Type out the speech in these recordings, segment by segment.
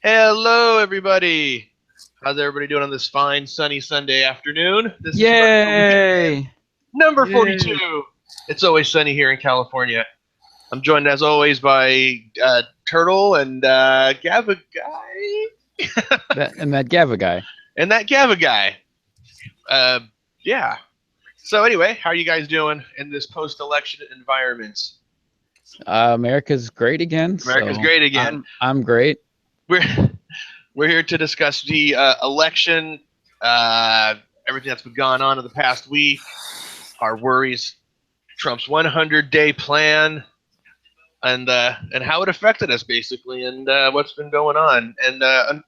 Hello, everybody. How's everybody doing on this fine, sunny Sunday afternoon? This is Ramifications Yay! number Yay! 42. It's always sunny here in California. I'm joined, as always, by Turtle and Gava Guy. That Gava guy. And that Gava Guy. Uh, yeah. So, anyway, how are you guys doing in this post election environment? America's great again, America's so great again. I'm great. We're, we're here to discuss the election, everything that's been going on in the past week, our worries, Trump's 100-day plan, and how it affected us basically, and what's been going on. And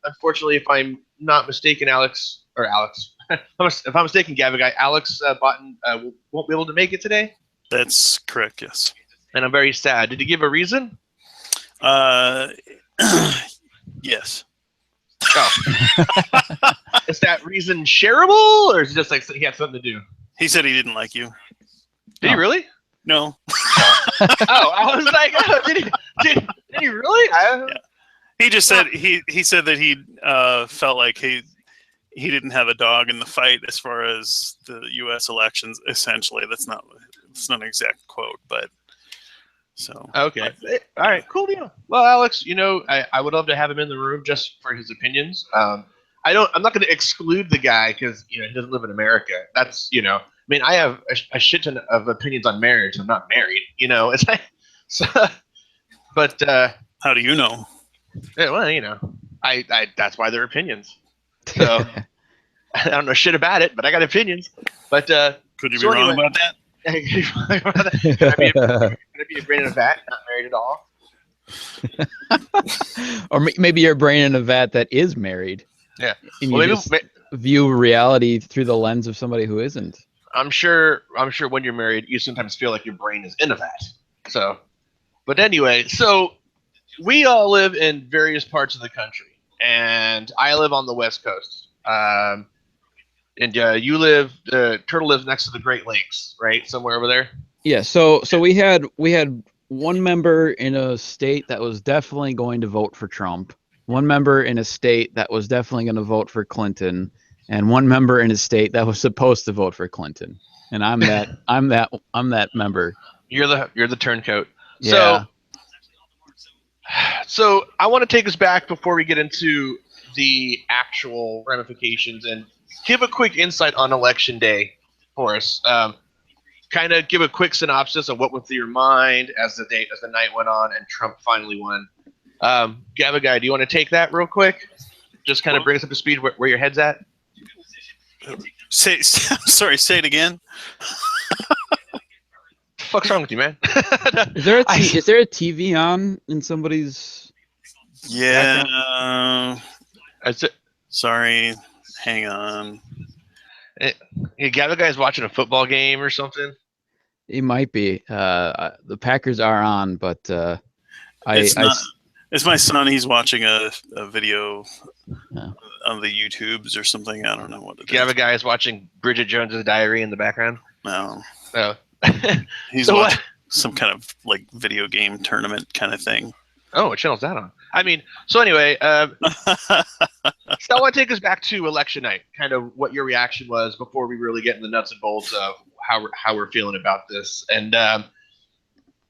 unfortunately, if I'm not mistaken, Alex, if I'm mistaken, Gavin guy, Alex Botten won't be able to make it today, That's correct, yes. and I'm very sad. Did he give a reason? Uh, yes. Oh, is that reason shareable, or is it just like he had something to do? He said he didn't like you. Did he really? No. Oh, I was like, oh, did he really? Yeah. He just said he said that he felt like he didn't have a dog in the fight as far as the U.S. elections. Essentially, that's not an exact quote, but so Okay. All right. Cool deal. Well, Alex, I would love to have him in the room just for his opinions. I'm not going to exclude the guy because he doesn't live in America. That's I mean, I have a shit ton of opinions on marriage. I'm not married. It's like, so, but how do you know? yeah, well, I that's why they're opinions. So I don't know shit about it, but I got opinions. But Could you be wrong about that? Can I be a brain in a vat, not married at all? Or maybe your brain in a vat that is married. Yeah. And Well, you maybe, just view reality through the lens of somebody who isn't. I'm sure when you're married, you sometimes feel like your brain is in a vat. So, but anyway, so we all live in various parts of the country, and I live on the West Coast. And Turtle lives next to the Great Lakes, right? Somewhere over there. Yeah, so we had one member in a state that was definitely going to vote for Trump, one member in a state that was definitely going to vote for Clinton, and one member in a state that was supposed to vote for Clinton. And I'm that member. You're the turncoat. Yeah. So I want to take us back before we get into the actual ramifications and give a quick insight on election day for us. Kind of give a quick synopsis of what went through your mind as the night went on and Trump finally won. Gava guy, do you want to take that real quick? Just kind of bring us up to speed where your head's at. Say it again. Fuck's wrong with you, man? Is there a TV on in somebody's? Yeah. That's it. Sorry. Hang on. You Gava guy's watching a football game or something. It might be. The Packers are on, but it's my son. He's watching a video Yeah. on the YouTubes or something. I don't know what it is. Gava guy is watching Bridget Jones's Diary in the background. No. Oh. He's So watching some kind of like video game tournament kind of thing. Oh, what channel's that on? I mean, so anyway, so I want to take us back to election night, kind of what your reaction was before we really get in the nuts and bolts of how we're feeling about this, and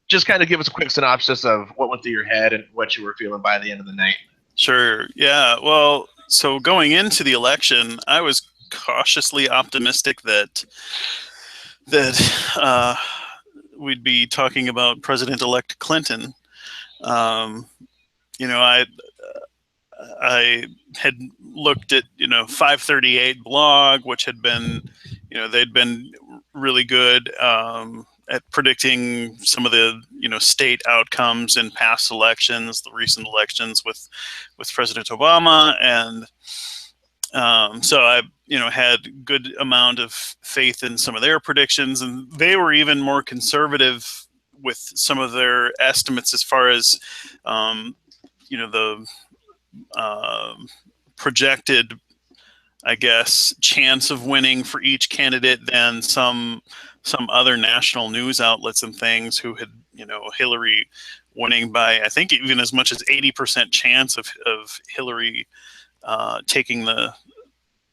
just kind of give us a quick synopsis of what went through your head and what you were feeling by the end of the night. Sure. Yeah. Well, so going into the election, I was cautiously optimistic that we'd be talking about President-elect Clinton. I had looked at 538 blog, which had been they'd been really good at predicting some of the state outcomes in past elections, the recent elections with President Obama, and so I had good amount of faith in some of their predictions, and they were even more conservative with some of their estimates as far as the projected, I guess, chance of winning for each candidate than some other national news outlets and things who had, Hillary winning by, I think, even as much as 80% chance of Hillary taking the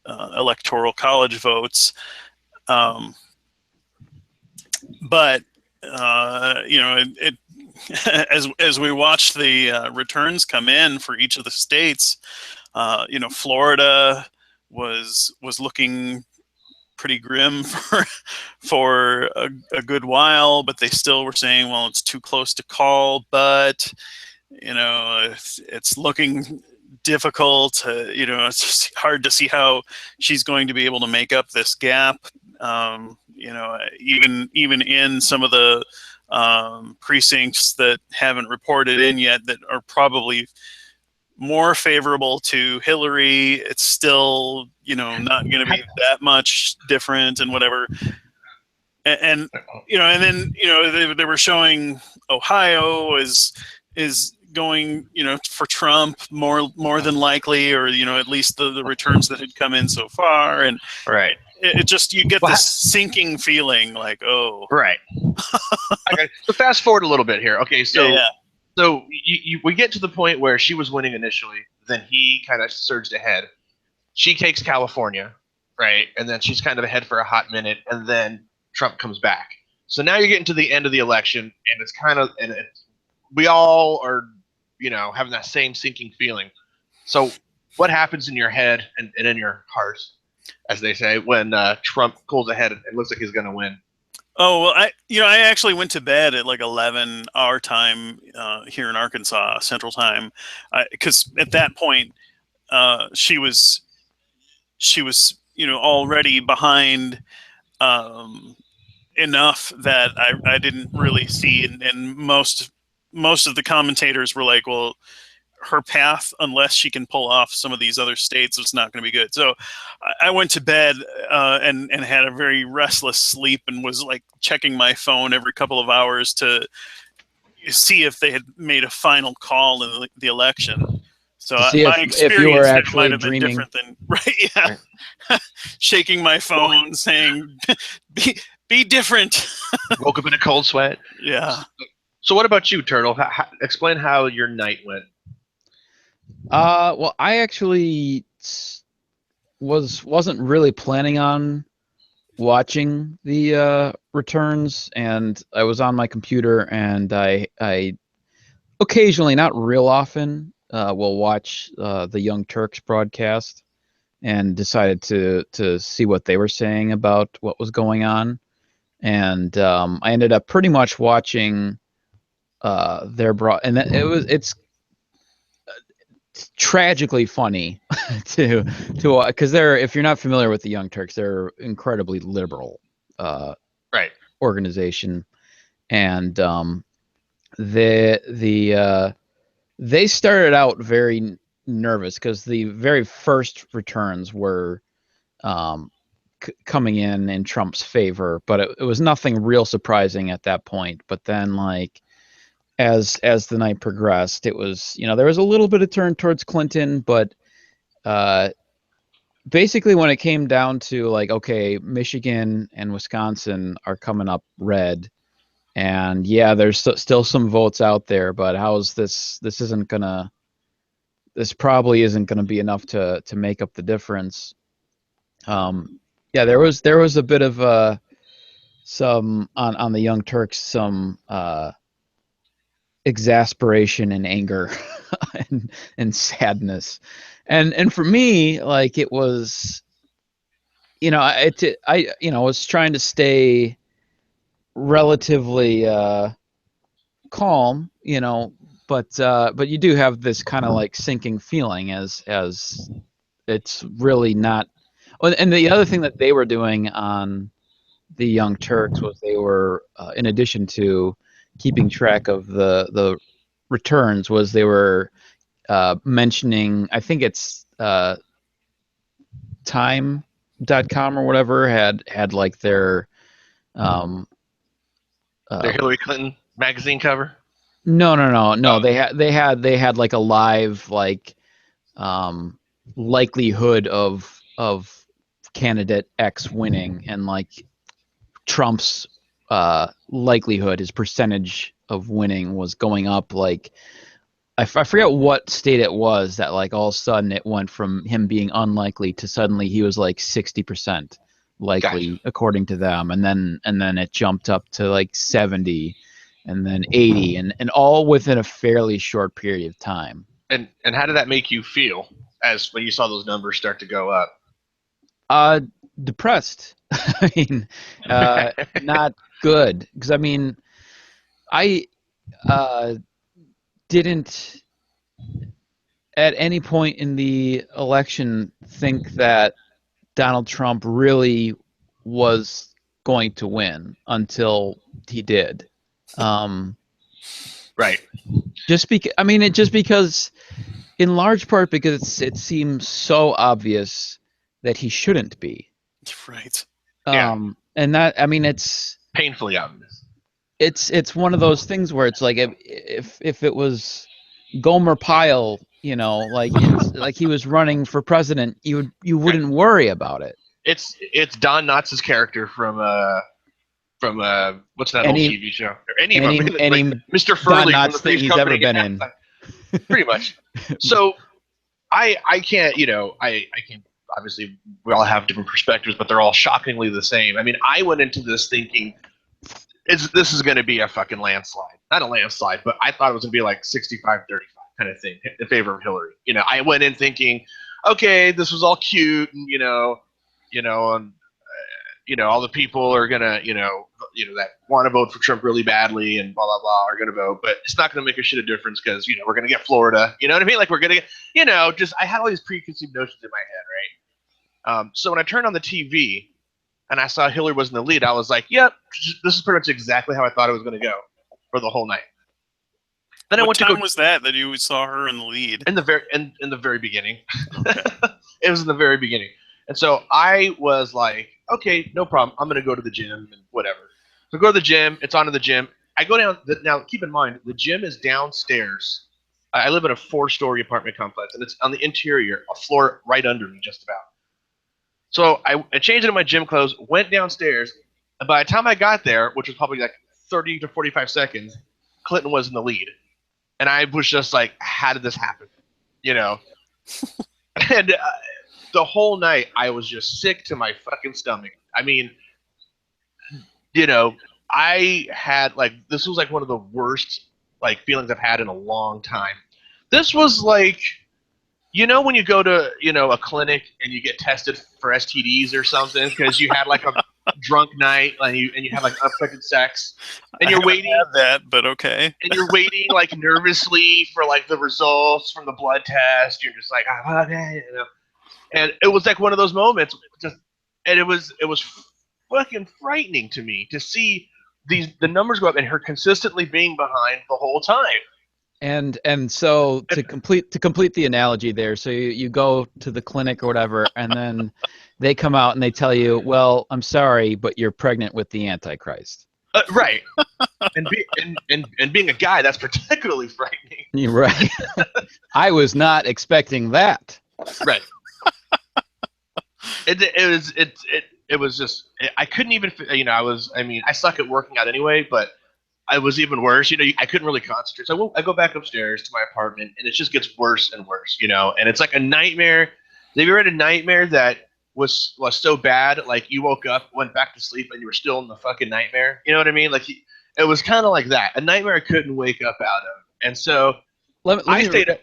electoral college votes. But as we watched the returns come in for each of the states, Florida was looking pretty grim for a good while, but they still were saying, well, it's too close to call, but it's looking difficult. It's just hard to see how she's going to be able to make up this gap. Even in some of the precincts that haven't reported in yet that are probably more favorable to Hillary, it's still, not going to be that much different and whatever. And then they were showing Ohio is going, for Trump more than likely, or at least the returns that had come in so far, and right. It just, you get this sinking feeling like, oh, right. Okay, so fast forward a little bit here. Okay, so so we get to the point where she was winning initially, then he kind of surged ahead. She takes California, right, and then she's kind of ahead for a hot minute, and then Trump comes back. So now you're getting to the end of the election, and it's kind of, we all are, having that same sinking feeling. So what happens in your head and in your heart, as they say, when Trump pulls ahead and looks like he's going to win? Oh, well, I actually went to bed at like 11 our time here in Arkansas, Central Time, because at that point she was already behind enough that I didn't really see, and most of the commentators were like, well, her path, unless she can pull off some of these other states, it's not going to be good. So I went to bed and had a very restless sleep, and was like checking my phone every couple of hours to see if they had made a final call in the election. So my experience there might have been different than shaking my phone, saying, "Be different." Woke up in a cold sweat. Yeah. So what about you, Turtle? Explain how your night went. Well, I actually wasn't really planning on watching the returns, and I was on my computer, and I occasionally, not real often, will watch the Young Turks broadcast, and decided to see what they were saying about what was going on, and I ended up pretty much watching their and it's tragically funny to because they're, if you're not familiar with the Young Turks, they're incredibly liberal organization, and they started out very nervous because the very first returns were coming in Trump's favor, but it was nothing real surprising at that point. But then, like, as the night progressed, it was, there was a little bit of turn towards Clinton, but basically when it came down to, like, okay, Michigan and Wisconsin are coming up red, and yeah, there's still some votes out there, but how's this probably isn't gonna be enough to make up the difference. Yeah, there was a bit of some on the Young Turks, some exasperation and anger and sadness, and for me, like, it was, I was trying to stay relatively calm, but you do have this kind of like sinking feeling as it's really not. And the other thing that they were doing on the Young Turks was they were, in addition to keeping track of the returns, was they were mentioning, I think it's time.com or whatever, had like their Hillary Clinton magazine cover. No. They had like a live, like, likelihood of candidate X winning, and like Trump's likelihood, his percentage winning was going up. Like I forget what state it was that like all of a sudden it went from him being unlikely to suddenly he was like 60% likely Gotcha. according to them, and then it jumped up to like 70, and then 80, and all within a fairly short period of time. And how did that make you feel as when you saw those numbers start to go up? Depressed. I mean, not good, because I mean, I didn't at any point in the election think that Donald Trump really was going to win until he did. Right. Just because, in large part, because it seems so obvious that he shouldn't be. Right. Yeah. And that, I mean, it's Painfully obvious. one of those things where it's like if it was Gomer Pyle, you know, like like he was running for president, you wouldn't worry about it. It's Don Knotts' character from what's that old Any TV show? Or any of them, any like Mr. Don Furley from Knotts the thing Three's he's Company. ever been in. Pretty much. So I can't, I can't, obviously we all have different perspectives, but they're all shockingly the same. I mean, I went into this thinking this is going to be a fucking landslide. Not a landslide, but I thought it was going to be like 65-35 kind of thing in favor of Hillary. I went in thinking, okay, this was all cute, and all the people are gonna, that want to vote for Trump really badly and blah blah blah are gonna vote, but it's not gonna make a shit of difference because we're gonna get Florida. You know what I mean? Like we're gonna get, just I had all these preconceived notions in my head, right? So when I turned on the TV and I saw Hillary was in the lead, I was like, yep, this is pretty much exactly how I thought it was gonna go for the whole night. Then I went to go. What time was that you saw her in the lead? In the very beginning. Okay. It was in the very beginning. And so I was like, okay, no problem. I'm going to go to the gym and whatever. So I go to the gym. It's on to the gym. I go down. Now, keep in mind, the gym is downstairs. I live in a 4-story apartment complex, and it's on the interior, a floor right under me, just about. So I changed into my gym clothes, went downstairs, and by the time I got there, which was probably like 30 to 45 seconds, Clinton was in the lead. And I was just like, how did this happen? And the whole night I was just sick to my fucking stomach. I mean, I had this was like one of the worst feelings I've had in a long time. This was like, when you go to, a clinic and you get tested for STDs or something because you had like a drunk night and you have like unprotected sex and you're waiting. Have that, but okay. And you're waiting like nervously for like the results from the blood test. You're just like, oh, okay, And it was like one of those moments, and it was fucking frightening to me to see the numbers go up and her consistently being behind the whole time. And so to complete the analogy there, so you go to the clinic or whatever, and then they come out and they tell you, well, I'm sorry, but you're pregnant with the Antichrist. Right. and being a guy, that's particularly frightening. You're right. I was not expecting that. Right. It was just I couldn't even I suck at working out anyway, but I was even worse. I couldn't really concentrate. So I go back upstairs to my apartment, and it just gets worse and worse. And it's like a nightmare. Have you ever had a nightmare that was so bad, like you woke up, went back to sleep, and you were still in the fucking nightmare? You know what I mean? Like it was kind of like that. A nightmare I couldn't wake up out of. And so I stayed up.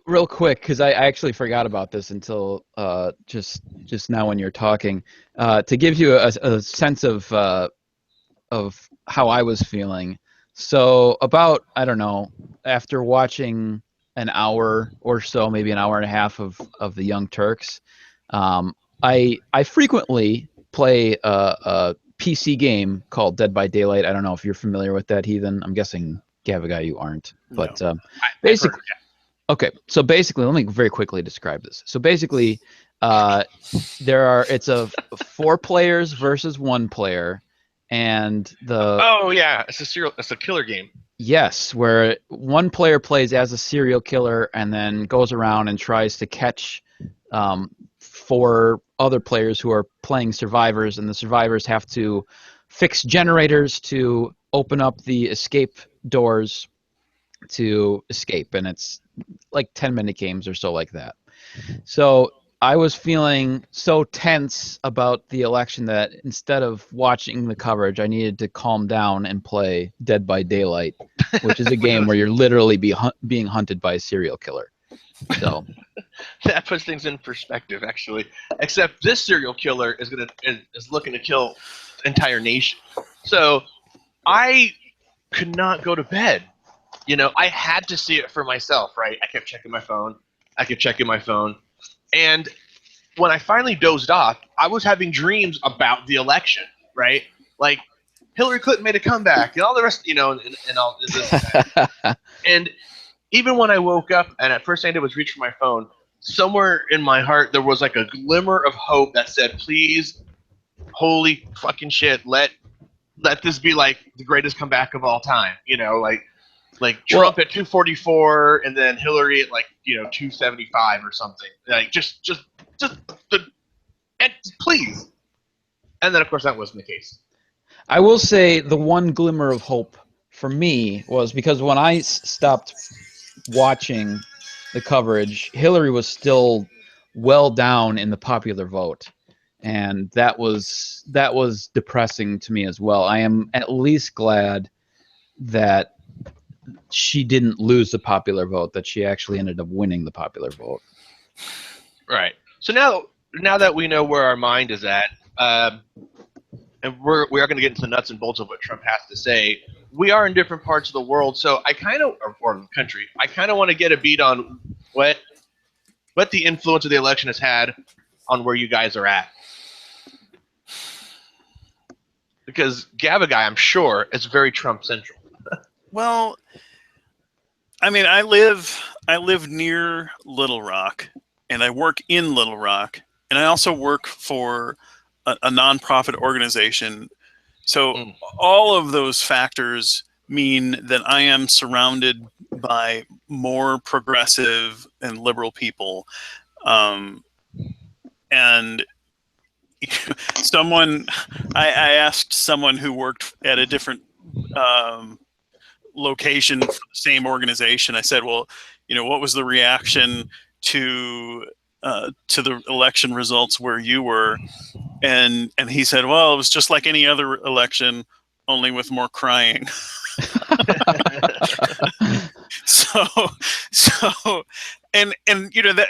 Real quick, because I actually forgot about this until just now when you're talking. To give you a sense of how I was feeling. So about, I don't know, after watching an hour or so, maybe an hour and a half of the Young Turks, I frequently play a PC game called Dead by Daylight. I don't know if you're familiar with that, Heathen. I'm guessing, Gavagai, you aren't. But No. basically, okay. So basically, let me very quickly describe this. So basically, it's a 4 players versus 1 player, and it's a killer game. Yes, where 1 player plays as a serial killer and then goes around and tries to catch 4 other players who are playing survivors, and the survivors have to fix generators to open up the escape doors to escape, and it's like 10-minute games or so like that. So I was feeling so tense about the election that instead of watching the coverage, I needed to calm down and play Dead by Daylight, which is a game where you're literally being hunted by a serial killer. So That puts things in perspective, actually. Except this serial killer is looking to kill the entire nation. So I could not go to bed. I had to see it for myself, right? I kept checking my phone. And when I finally dozed off, I was having dreams about the election, right? Like Hillary Clinton made a comeback and all the rest, and all this and that. And even when I woke up and at first thing I did was reach for my phone, somewhere in my heart there was like a glimmer of hope that said, please, holy fucking shit, let this be like the greatest comeback of all time. Like Trump at 244 and then Hillary at 275 or something. Like just the and please. And then of course that wasn't the case. I will say the one glimmer of hope for me was because when I stopped watching the coverage, Hillary was still well down in the popular vote, and that was depressing to me as well. I am at least glad that she didn't lose the popular vote, that she actually ended up winning the popular vote. Right. So now that we know where our mind is at, and we are going to get into the nuts and bolts of what Trump has to say. We are in different parts of the world, so I kind of, or the country, I kind of want to get a beat on what the influence of the election has had on where you guys are at. Because Gabagai, I'm sure, is very Trump central. Well, I mean, I live near Little Rock, and I work in Little Rock, and I also work for a nonprofit organization. So all of those factors mean that I am surrounded by more progressive and liberal people. And I asked someone who worked at a different location for the same organization. I said, well, what was the reaction to the election results where you were? And he said, well, it was just like any other election, only with more crying. so and that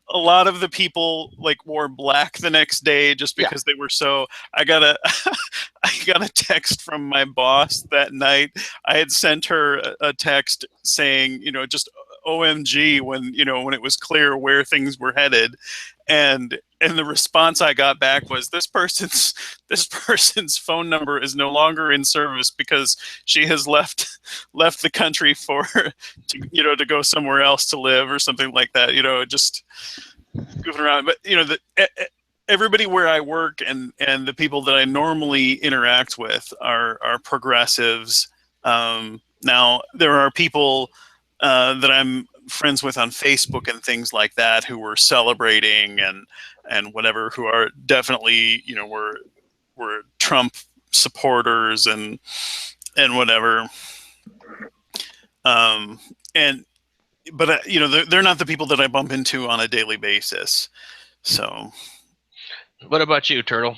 a lot of the people wore black the next day just because they were so. I got a text from my boss that night. I had sent her a text saying, just OMG when it was clear where things were headed, and the response I got back was this person's phone number is no longer in service because she has left the country to go somewhere else to live or something like that. Just goofing around. But everybody where I work and the people that I normally interact with are progressives. Now there are people that I'm friends with on Facebook and things like that who were celebrating and whatever, who are definitely were Trump supporters and whatever. But they're not the people that I bump into on a daily basis. So, what about you, Turtle?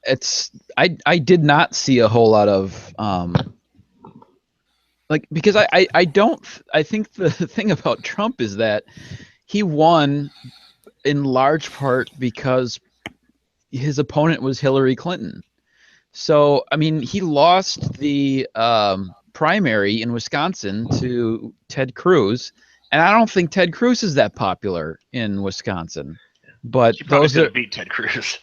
It's I did not see a whole lot of because I think the thing about Trump is that he won in large part because his opponent was Hillary Clinton. So I mean, he lost the primary in Wisconsin to Ted Cruz, and I don't think Ted Cruz is that popular in Wisconsin. But she probably could have beat Ted Cruz.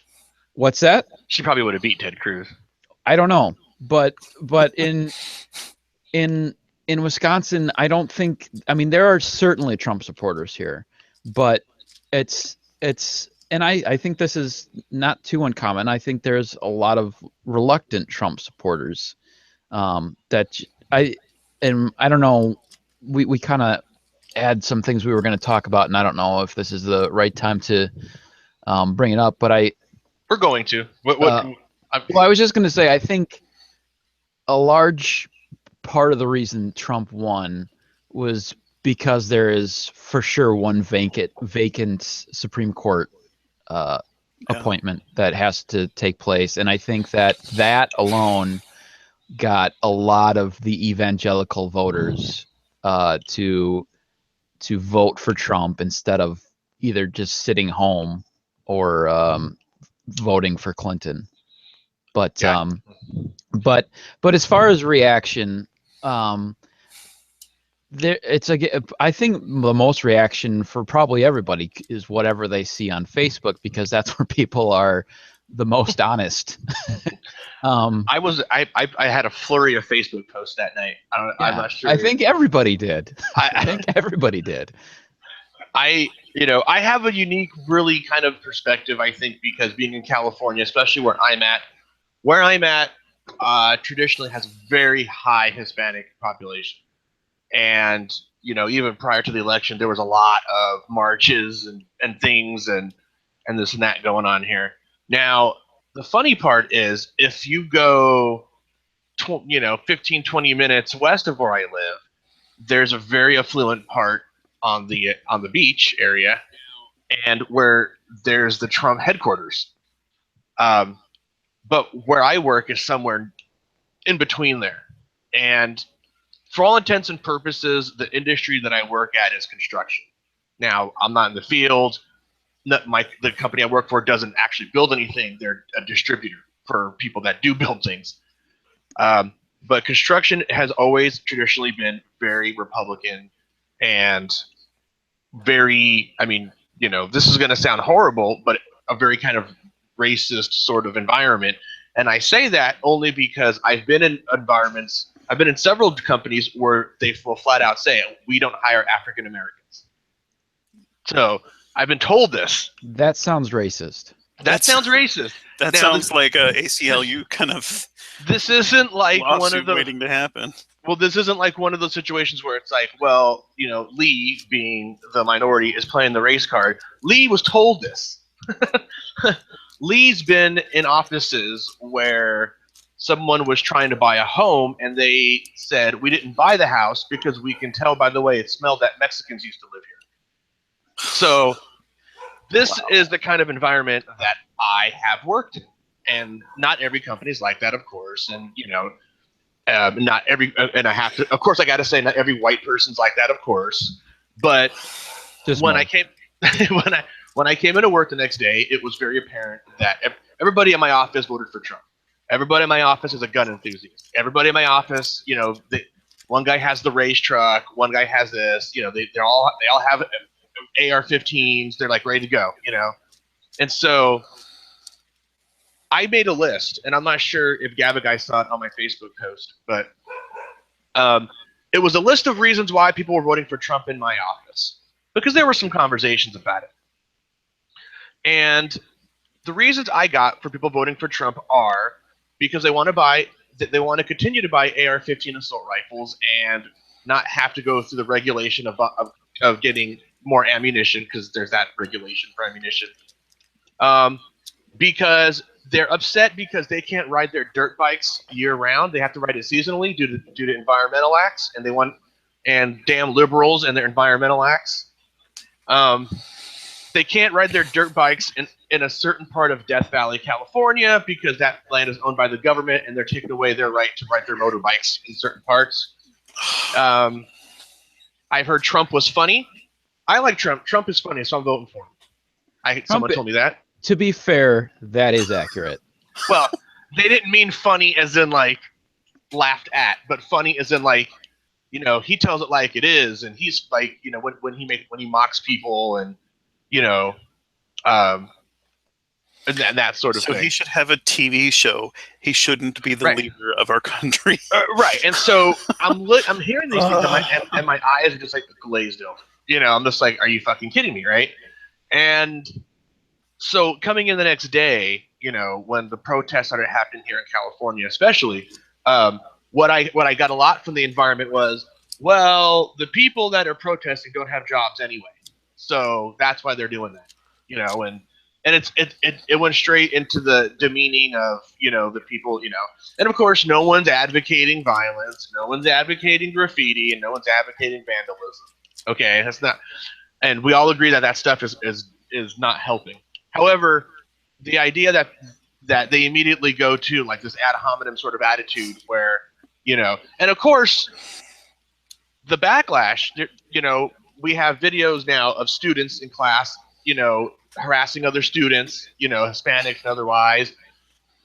What's that? She probably would have beat Ted Cruz. I don't know, but in Wisconsin, I don't think. I mean, there are certainly Trump supporters here, but it's and I think this is not too uncommon. I think there's a lot of reluctant Trump supporters that I don't know. We kind of add some things we were going to talk about, and I don't know if this is the right time to bring it up, but We're going to. well, I was just going to say, I think a large part of the reason Trump won was because there is for sure one vacant Supreme Court appointment that has to take place, and I think that alone got a lot of the evangelical voters to vote for Trump instead of either just sitting home or voting for Clinton. But Yeah. but as far as reaction, I think the most reaction for probably everybody is whatever they see on Facebook, because that's where people are the most honest. I had a flurry of Facebook posts that night. I'm not sure. I think everybody did. I I think everybody did. I have a unique, really kind of perspective. I think because being in California, especially where I'm at, traditionally has a very high Hispanic population, and even prior to the election, there was a lot of marches and things and this and that going on here. Now, the funny part is, if you go 15, 20 minutes west of where I live, there's a very affluent part on the beach area, and where there's the Trump headquarters. But where I work is somewhere in between there, and for all intents and purposes, the industry that I work at is construction. Now, I'm not in the field. The company I work for doesn't actually build anything. They're a distributor for people that do build things. But construction has always traditionally been very Republican and very, this is going to sound horrible, but a very kind of racist sort of environment. And I say that only because I've been in several companies where they will flat out say, we don't hire African Americans. So I've been told this. That sounds racist. That sounds racist. That sounds like a ACLU kind of. This isn't like one of the waiting to happen. Well, this isn't like one of those situations where it's like, well, Lee, being the minority, is playing the race card. Lee was told this. Lee's been in offices where someone was trying to buy a home, and they said, we didn't buy the house because we can tell by the way it smelled that Mexicans used to live here. So this is the kind of environment that I have worked in. And not every company is like that, of course. And, not every, and I have to, of course, I got to say, not every white person's like that, of course. But I came, when I came into work the next day, it was very apparent that everybody in my office voted for Trump. Everybody in my office is a gun enthusiast. Everybody in my office, one guy has the race truck, one guy has this. They all have AR-15s. They're like ready to go. And so I made a list, and I'm not sure if Gabaguy saw it on my Facebook post, but it was a list of reasons why people were voting for Trump in my office, because there were some conversations about it. And the reasons I got for people voting for Trump are because they want to continue to buy AR-15 assault rifles and not have to go through the regulation of getting more ammunition, because there's that regulation for ammunition. Because they're upset because they can't ride their dirt bikes year round. They have to ride it seasonally due to environmental acts, and damn liberals and their environmental acts. They can't ride their dirt bikes in a certain part of Death Valley, California, because that land is owned by the government, and they're taking away their right to ride their motorbikes in certain parts. I've heard Trump was funny. I like Trump. Trump is funny, so I'm voting for him. Someone told me that. To be fair, that is accurate. Well, they didn't mean funny as in like laughed at, but funny as in like, he tells it like it is, and he's like, when he mocks people, and and that sort of thing. So he should have a TV show. He shouldn't be the leader of our country. Right. And so I'm hearing these things, and my eyes are just like glazed over. I'm just like, are you fucking kidding me, right? And so coming in the next day, when the protests started happening here in California, especially, what I got a lot from the environment was, Well, the people that are protesting don't have jobs anyway, so that's why they're doing that. And it went straight into the demeaning of the people, and of course no one's advocating violence, no one's advocating graffiti, and no one's advocating vandalism. Okay, that's not, and we all agree that that stuff is not helping. However, the idea that they immediately go to like this ad hominem sort of attitude where and of course the backlash, we have videos now of students in class, harassing other students, Hispanics and otherwise.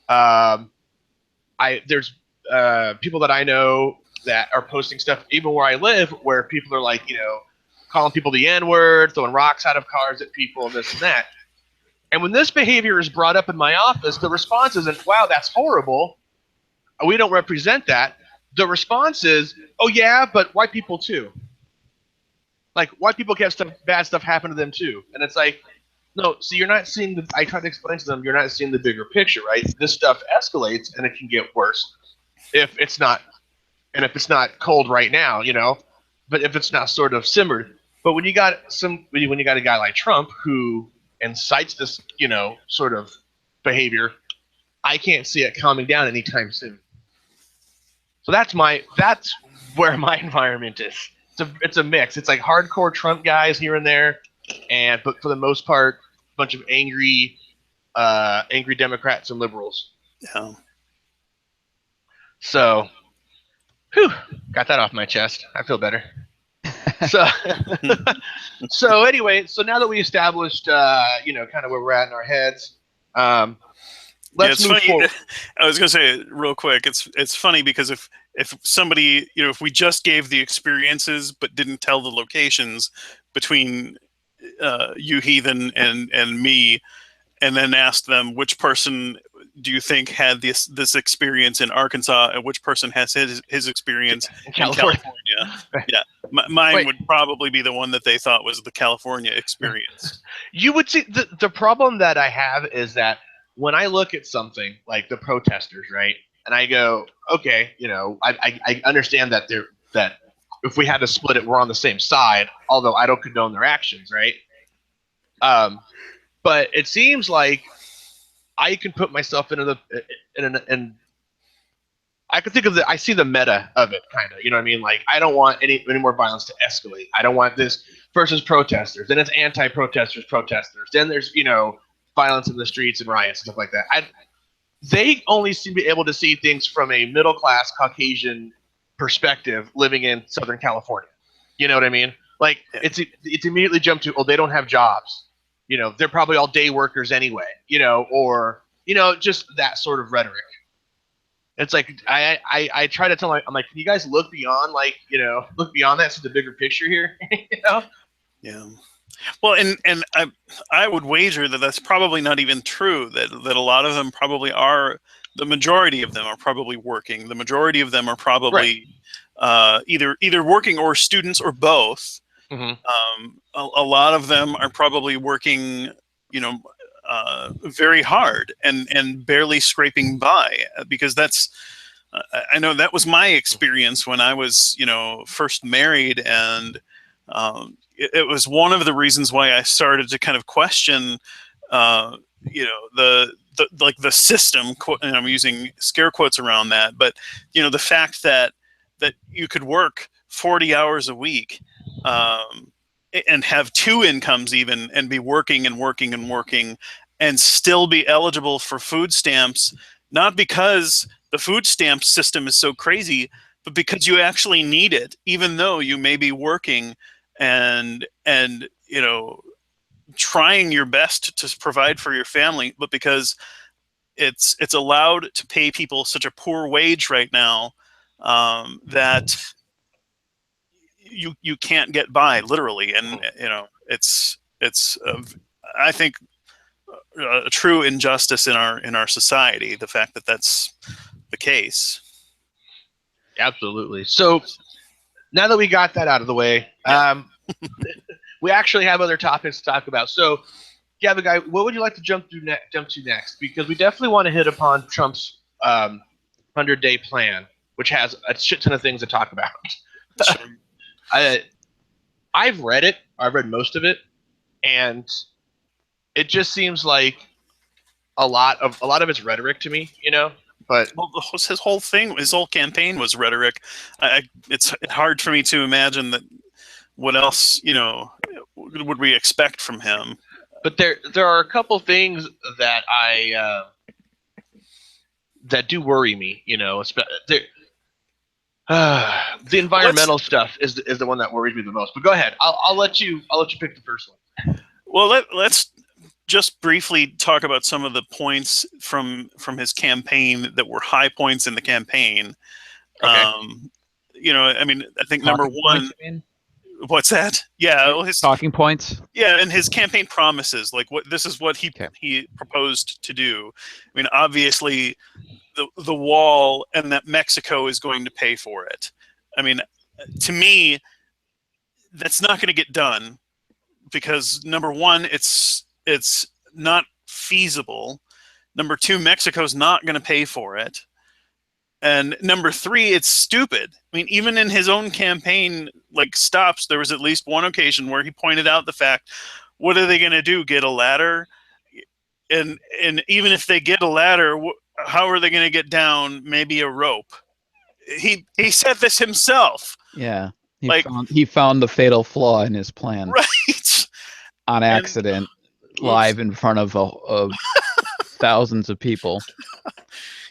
Um, there's people that I know that are posting stuff even where I live, where people are like, calling people the N word, throwing rocks out of cars at people, and this and that. And when this behavior is brought up in my office, the response isn't, "Wow, that's horrible. We don't represent that." The response is, "Oh yeah, but white people too. Like white people have bad stuff happen to them too." And it's like, no. So you're not seeing the. I try to explain to them, you're not seeing the bigger picture, right? This stuff escalates and it can get worse if it's not, and if it's not cold right now, but if it's not sort of simmered. But when you got a guy like Trump who incites this, sort of behavior, I can't see it calming down anytime soon. So that's where my environment is. It's a mix. It's like hardcore Trump guys here and there, but for the most part, a bunch of angry Democrats and liberals. Yeah. So, whew, got that off my chest. I feel better. So, so anyway, so now that we established, kind of where we're at in our heads, let's move forward. I was going to say real quick. It's funny because if somebody, if we just gave the experiences but didn't tell the locations between you heathen and me, and then asked them which person do you think had this experience in Arkansas and which person has his experience in California. Yeah, mine would probably be the one that they thought was the California experience. You would see the problem that I have is that when I look at something like the protesters, right, and I go, okay, I understand that if we had to split it, we're on the same side, although I don't condone their actions, right? But it seems like I can put myself in I can think of I see the meta of it, kind of, you know what I mean? Like, I don't want any more violence to escalate. I don't want this versus protesters. Then it's anti-protesters, protesters. Then there's, violence in the streets and riots and stuff like that. They only seem to be able to see things from a middle-class Caucasian perspective living in Southern California. You know what I mean? Like, it's immediately jumped to, they don't have jobs. They're probably all day workers anyway, or, just that sort of rhetoric. It's like, I try to tell them, I'm like, can you guys look beyond, look beyond that to the bigger picture here, Yeah. Well, and I would wager that that's probably not even true, that a lot of them probably are, the majority of them are probably working. The majority of them are probably either working or students or both. Mm-hmm. A lot of them are probably working, very hard and barely scraping by, because that's, I know that was my experience when I was, first married, and it was one of the reasons why I started to kind of question, the system. And I'm using scare quotes around that, but the fact that you could work 40 hours a week, and have two incomes even, and be working and working and working, and still be eligible for food stamps, not because the food stamp system is so crazy, but because you actually need it, even though you may be working and trying your best to provide for your family, but because it's allowed to pay people such a poor wage right now, that you can't get by, literally. And it's I think a true injustice in our society, the fact that that's the case. Absolutely. So now that we got that out of the way, we actually have other topics to talk about. So, Guy, what would you like to jump to next? Because we definitely want to hit upon Trump's 100-day plan, which has a shit ton of things to talk about. Sure. I've read it. I've read most of it, and it just seems like a lot of it's rhetoric to me, But Well, his whole thing, his whole campaign was rhetoric. It's hard for me to imagine that. What else, would we expect from him? there are a couple things that that do worry me. The Well, environmental stuff is the one that worries me the most. But go ahead. I'll let you pick the first one. let's just briefly talk about some of the points from his campaign that were high points in the campaign. Okay. I mean, I think number Talking one. points, you mean? What's that? Yeah, well, Talking points. Yeah, and his campaign promises, like this is what he proposed to do. I mean, obviously, the wall and that Mexico is going to pay for it. I mean, to me, that's not going to get done because number one, it's not feasible. Number two, Mexico's not going to pay for it. And number three, it's stupid. I mean, even in his own campaign, stops, there was at least one occasion where he pointed out the fact, what are they going to do? Get a ladder? And even if they get a ladder, how are they going to get down? Maybe a rope. He said this himself. Yeah, he found the fatal flaw in his plan. Right. On accident, live in front of thousands of people.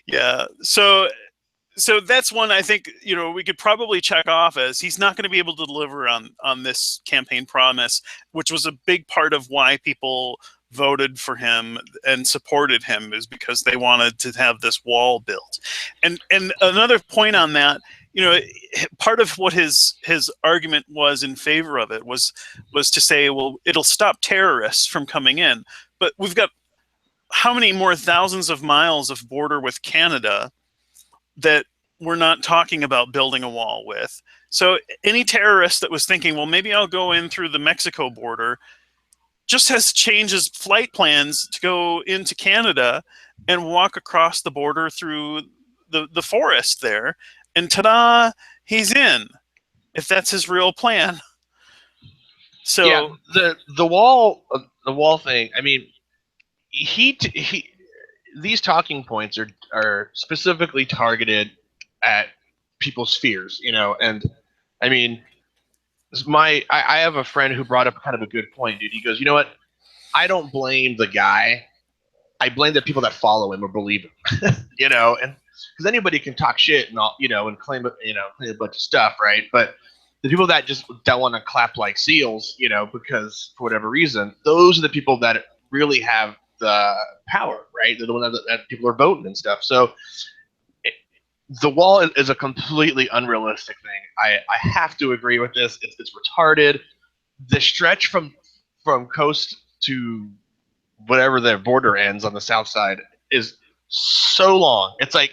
Yeah. So that's one I think we could probably check off as he's not going to be able to deliver on this campaign promise, which was a big part of why people voted for him and supported him, is because they wanted to have this wall built. And another point on that, part of what his argument was in favor of it was to say, well, it'll stop terrorists from coming in, but we've got how many more thousands of miles of border with Canada that we're not talking about building a wall with. So any terrorist that was thinking, well, maybe I'll go in through the Mexico border, just has to change his flight plans to go into Canada and walk across the border through the forest there, and ta-da, he's in, if that's his real plan. So yeah, the wall thing. I mean, he these talking points are specifically targeted at people's fears, and I mean, I have a friend who brought up kind of a good point, dude. He goes, you know what? I don't blame the guy. I blame the people that follow him or believe him, and because anybody can talk shit and all, and claim a bunch of stuff, right? But the people that want to clap like seals, because for whatever reason, those are the people that really have the power, right? They're the ones that people are voting and stuff. So the wall is a completely unrealistic thing. I have to agree with this. It's retarded. The stretch from coast to whatever their border ends on the south side is so long. It's like,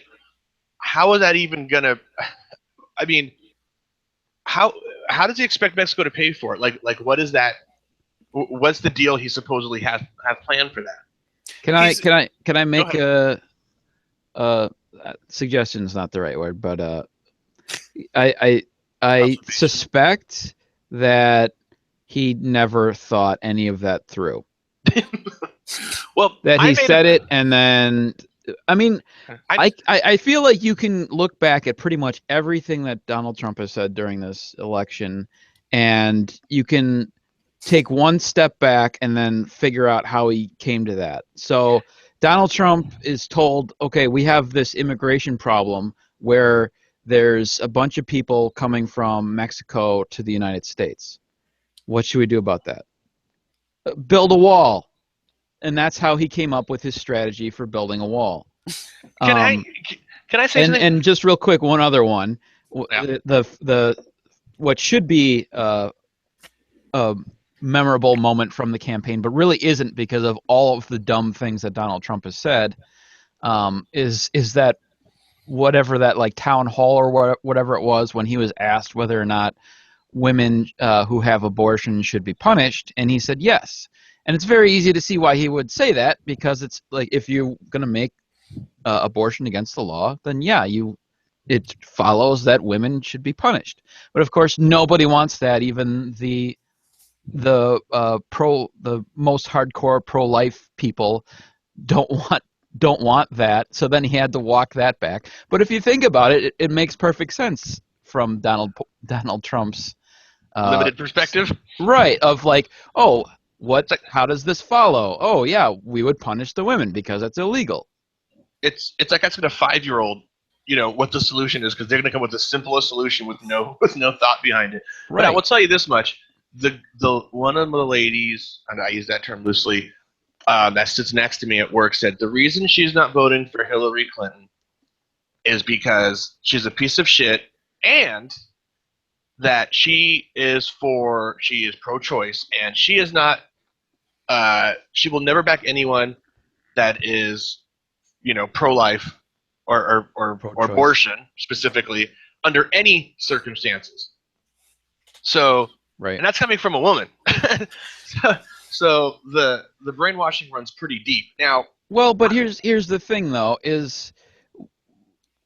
how is that even gonna? I mean, how does he expect Mexico to pay for it? Like what is that? What's the deal he supposedly has planned for that? Can I make a suggestion's not the right word, but I suspect that he never thought any of that through. Well, that he said it, and then I mean, I feel like you can look back at pretty much everything that Donald Trump has said during this election, and you can take one step back and then figure out how he came to that. So Donald Trump is told, okay, we have this immigration problem where there's a bunch of people coming from Mexico to the United States. What should we do about that? Build a wall. And that's how he came up with his strategy for building a wall. Can I say something? And just real quick, one other one. Yeah. The what should be a memorable moment from the campaign, but really isn't because of all of the dumb things that Donald Trump has said, is that whatever that town hall or whatever it was when he was asked whether or not women who have abortions should be punished, and he said yes. And it's very easy to see why he would say that, because it's like, if you're going to make abortion against the law, then yeah, you it follows that women should be punished. But of course, nobody wants that. Even the most hardcore pro-life people don't want that. So then he had to walk that back. But if you think about it, it makes perfect sense from Donald Trump's Limited perspective. right, of like, oh, It's like how does this follow? Oh yeah, we would punish the women because it's illegal. it's like asking a 5-year-old, what the solution is, because they're going to come with the simplest solution with no with no thought behind it. But I Right. will tell you this much: the one of the ladies, and I use that term loosely, that sits next to me at work said the reason she's not voting for Hillary Clinton is because she's a piece of shit, and that she is pro-choice, and she is not. She will never back anyone that is pro-life or Pro-choice. abortion specifically under any circumstances. So, Right. and that's coming from a woman. so the brainwashing runs pretty deep. Now, Well, but here's the thing though, is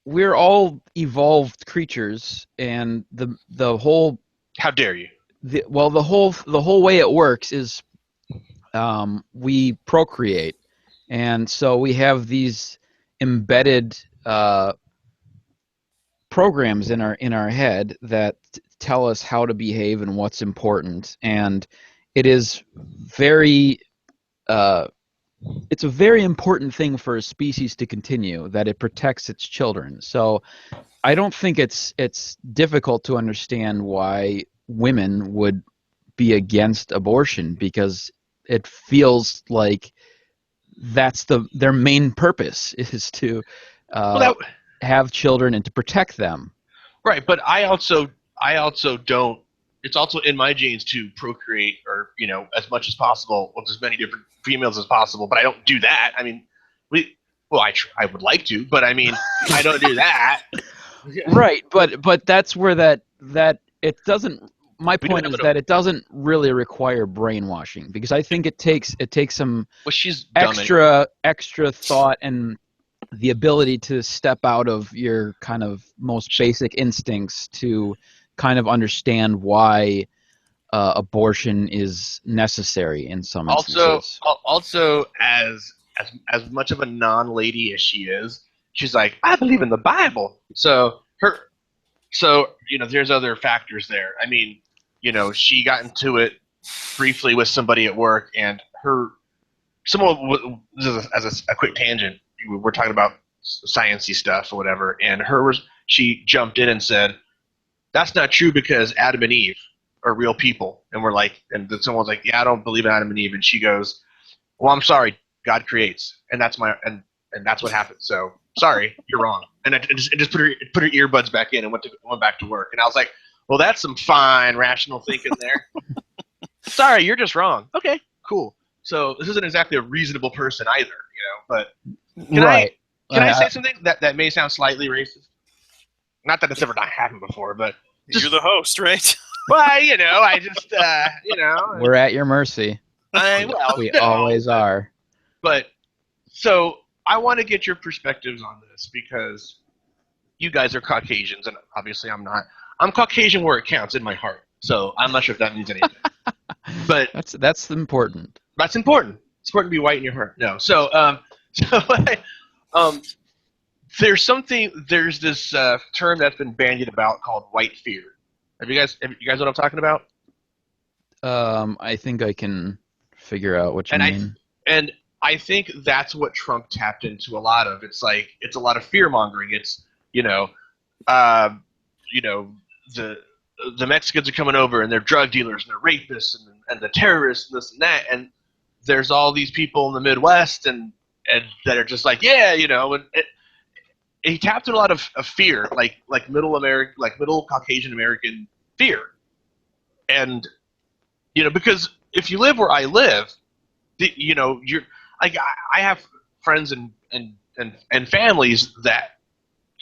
we're all evolved creatures, and the whole how dare you? the whole way it works is we procreate, and so we have these embedded programs in our head that tell us how to behave and what's important, and it is very it's a very important thing for a species to continue, that it protects its children. So I don't think it's difficult to understand why women would be against abortion, because it feels like that's their main purpose is to Well, uh, have children and to protect them. right, but I also don't. It's also in my genes to procreate, or as much as possible with as many different females as possible. But I don't do that. I mean, I would like to, but I mean, I don't do that. Right, but that's where that it doesn't. My We do point have is it. that it doesn't really require brainwashing, because I think it takes some Well, she's dumb. extra thought and the ability to step out of your kind of most basic instincts to kind of understand why abortion is necessary in some Also, instances. also as much of a non-lady as she is, she's like, I believe in the Bible. There's other factors there. I mean, she got into it briefly with somebody at work, and as a quick tangent, we're talking about sciencey stuff or whatever, and she jumped in and said, "That's not true because Adam and Eve are real people." And we're like, and then someone's like, "Yeah, I don't believe in Adam and Eve," and she goes, "Well, I'm sorry, God creates, and that's what happened. So sorry, you're wrong." And it just put her earbuds back in and went back to work. And I was like, "Well, that's some fine rational thinking there." Sorry, you're just wrong. Okay, cool. So this isn't exactly a reasonable person either, But can Right. I say something that may sound slightly racist? Not that it's ever not happened before, but You're the host, right? well, I just We're at your mercy. We no, always are. But so I want to get your perspectives on this, because you guys are Caucasians, and obviously I'm not. I'm Caucasian where it counts, in my heart. So I'm not sure if that means anything. But That's important. that's important. It's important to be white in your heart. No. So so um, there's this term that's been bandied about called white fear. You guys know what I'm talking about? I think I can figure out what you mean. I think that's what Trump tapped into a lot of. It's like, it's a lot of fear mongering. It's uh, you know the Mexicans are coming over, and they're drug dealers, and they're rapists, and the terrorists, and this and that, and there's all these people in the Midwest, and that are just like, yeah, and he tapped into a lot of fear, like middle Caucasian American fear, and because if you live where I live, you're like, I have friends and families that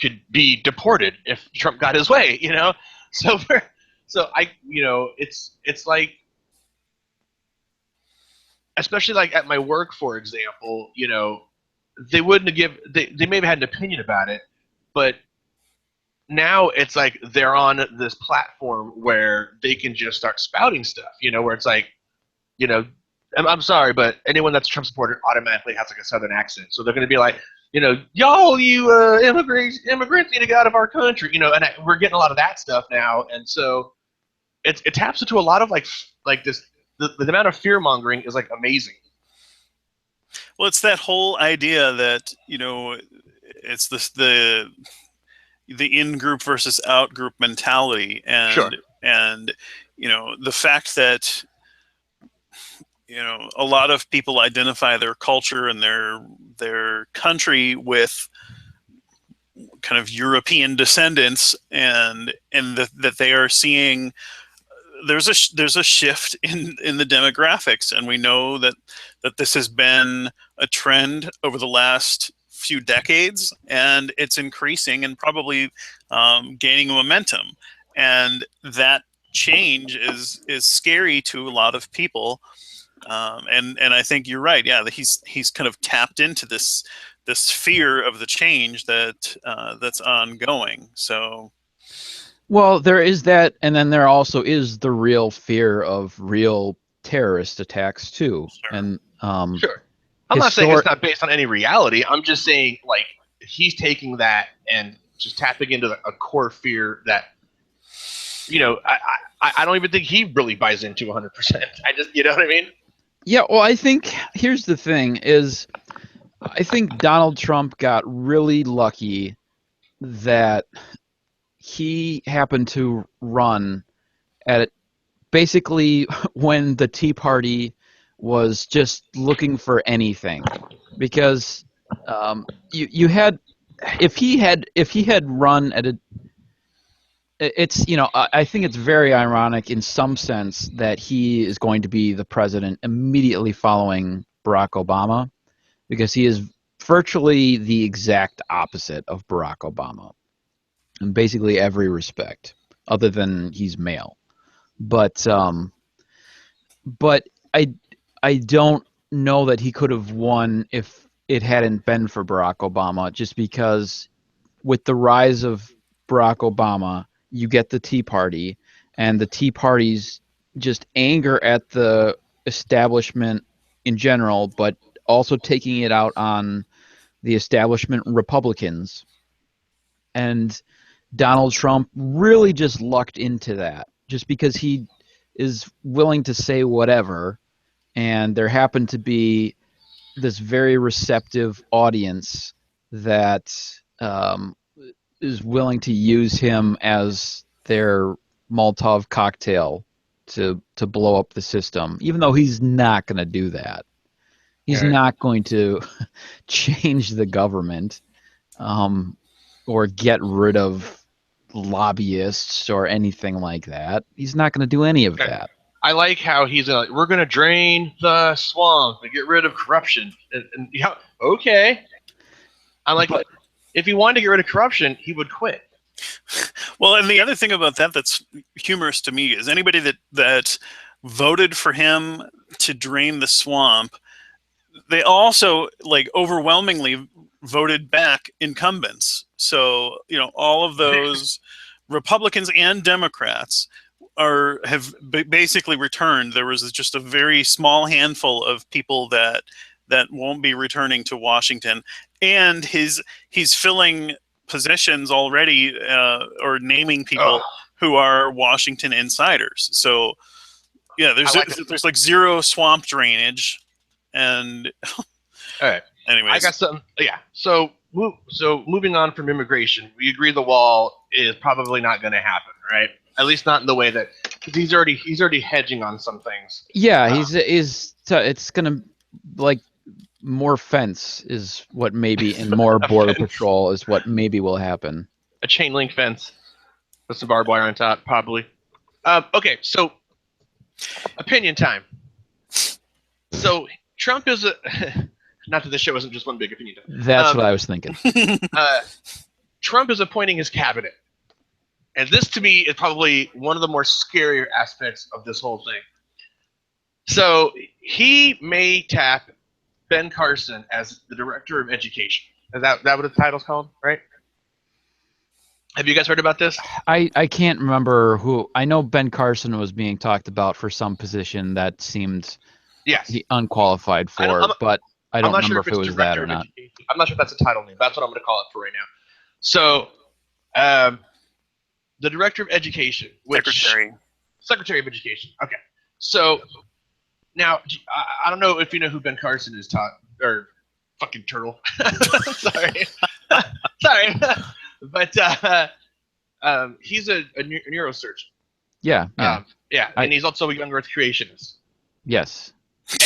could be deported if Trump got his way, So it's like, especially like at my work, for example, they wouldn't have they may have had an opinion about it, but now it's like they're on this platform where they can just start spouting stuff, where it's like, you know, I'm sorry, but anyone that's a Trump supporter automatically has like a Southern accent. So they're going to be like, y'all, you immigrants need to get out of our country, and we're getting a lot of that stuff now. And so it taps into a lot of like this, the amount of fear mongering is like amazing. Well, it's that whole idea that, it's the in-group versus out-group mentality. Sure. And, the fact that, a lot of people identify their culture and their country with kind of European descendants, and that they are seeing there's a shift in the demographics, and we know that this has been a trend over the last few decades, and it's increasing and probably gaining momentum, and that change is scary to a lot of people. And I think you're right. Yeah, he's kind of tapped into this fear of the change that's ongoing. So, well, there is that, and then there also is the real fear of real terrorist attacks too. Sure. And Sure. I'm not saying it's not based on any reality. I'm just saying like he's taking that and just tapping into a core fear that I don't even think he really buys into 100%. I just, you know what I mean? Yeah, well, I think here's the thing is I think Donald Trump got really lucky that he happened to run at basically when the Tea Party was just looking for anything, because you had if he had run at a it's I think it's very ironic in some sense that he is going to be the president immediately following Barack Obama, because he is virtually the exact opposite of Barack Obama in basically every respect, other than he's male. But I don't know that he could have won if it hadn't been for Barack Obama, just because with the rise of Barack Obama, you get the Tea Party, and the Tea Party's just anger at the establishment in general, but also taking it out on the establishment Republicans. And Donald Trump really just lucked into that, just because he is willing to say whatever, and there happened to be this very receptive audience that is willing to use him as their Molotov cocktail to blow up the system, even though he's not going to do that. He's not going to change the government or get rid of lobbyists or anything like that. He's not going to do any of that. I like how he's like, we're going to drain the swamp and get rid of corruption. And yeah, okay. I'm like, but if he wanted to get rid of corruption, he would quit. Well, and the other thing about that that's humorous to me is anybody that voted for him to drain the swamp, they also like overwhelmingly voted back incumbents. So, all of those Republicans and Democrats have basically returned. There was just a very small handful of people that won't be returning to Washington, and he's filling positions already, or naming people who are Washington insiders. So yeah, there's like zero swamp drainage, and all right. Anyways, I got something. Yeah. So moving on from immigration, we agree the wall is probably not going to happen, right? At least not in the way that, because he's already hedging on some things. Yeah, it's gonna like more fence is what maybe, and more border patrol is what maybe will happen. A chain link fence with some barbed wire on top, probably. Okay, so opinion time. So Trump is not that this show isn't just one big opinion time. That's what I was thinking. Trump is appointing his cabinet. And this, to me, is probably one of the more scarier aspects of this whole thing. So he may tap Ben Carson as the director of education. Is that what the title's called, right? Have you guys heard about this? I can't remember who. I know Ben Carson was being talked about for some position that seemed Yes. unqualified I don't, for, but I I'm don't not sure remember if if it it's was that director or of not. education. I'm not sure if that's a title name. That's what I'm going to call it for right now. So, um, the director of education, Secretary of Education. Okay. So now I don't know if you know who Ben Carson is. Or fucking turtle. Sorry, sorry, but he's a neurosurgeon. Yeah, yeah. Yeah, and he's also a young Earth creationist. Yes.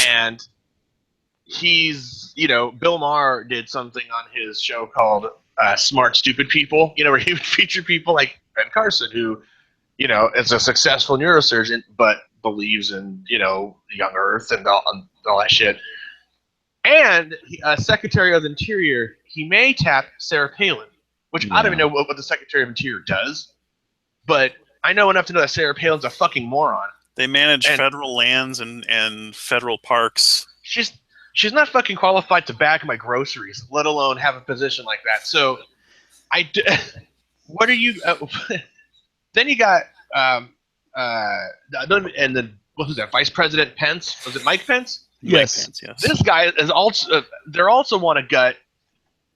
And Bill Maher did something on his show called Smart Stupid People, where he would feature people like Ben Carson, who, is a successful neurosurgeon, but believes in, young Earth and all that shit. And Secretary of the Interior, he may tap Sarah Palin, which I don't even know what the Secretary of Interior does, but I know enough to know that Sarah Palin's a fucking moron. They manage federal lands and federal parks. She's not fucking qualified to bag my groceries, let alone have a position like that. So, what are you? Then you got and then what was that? Vice President Pence? Was it Mike Pence? Yes. Mike Pence, yes. This guy is also. They also want to gut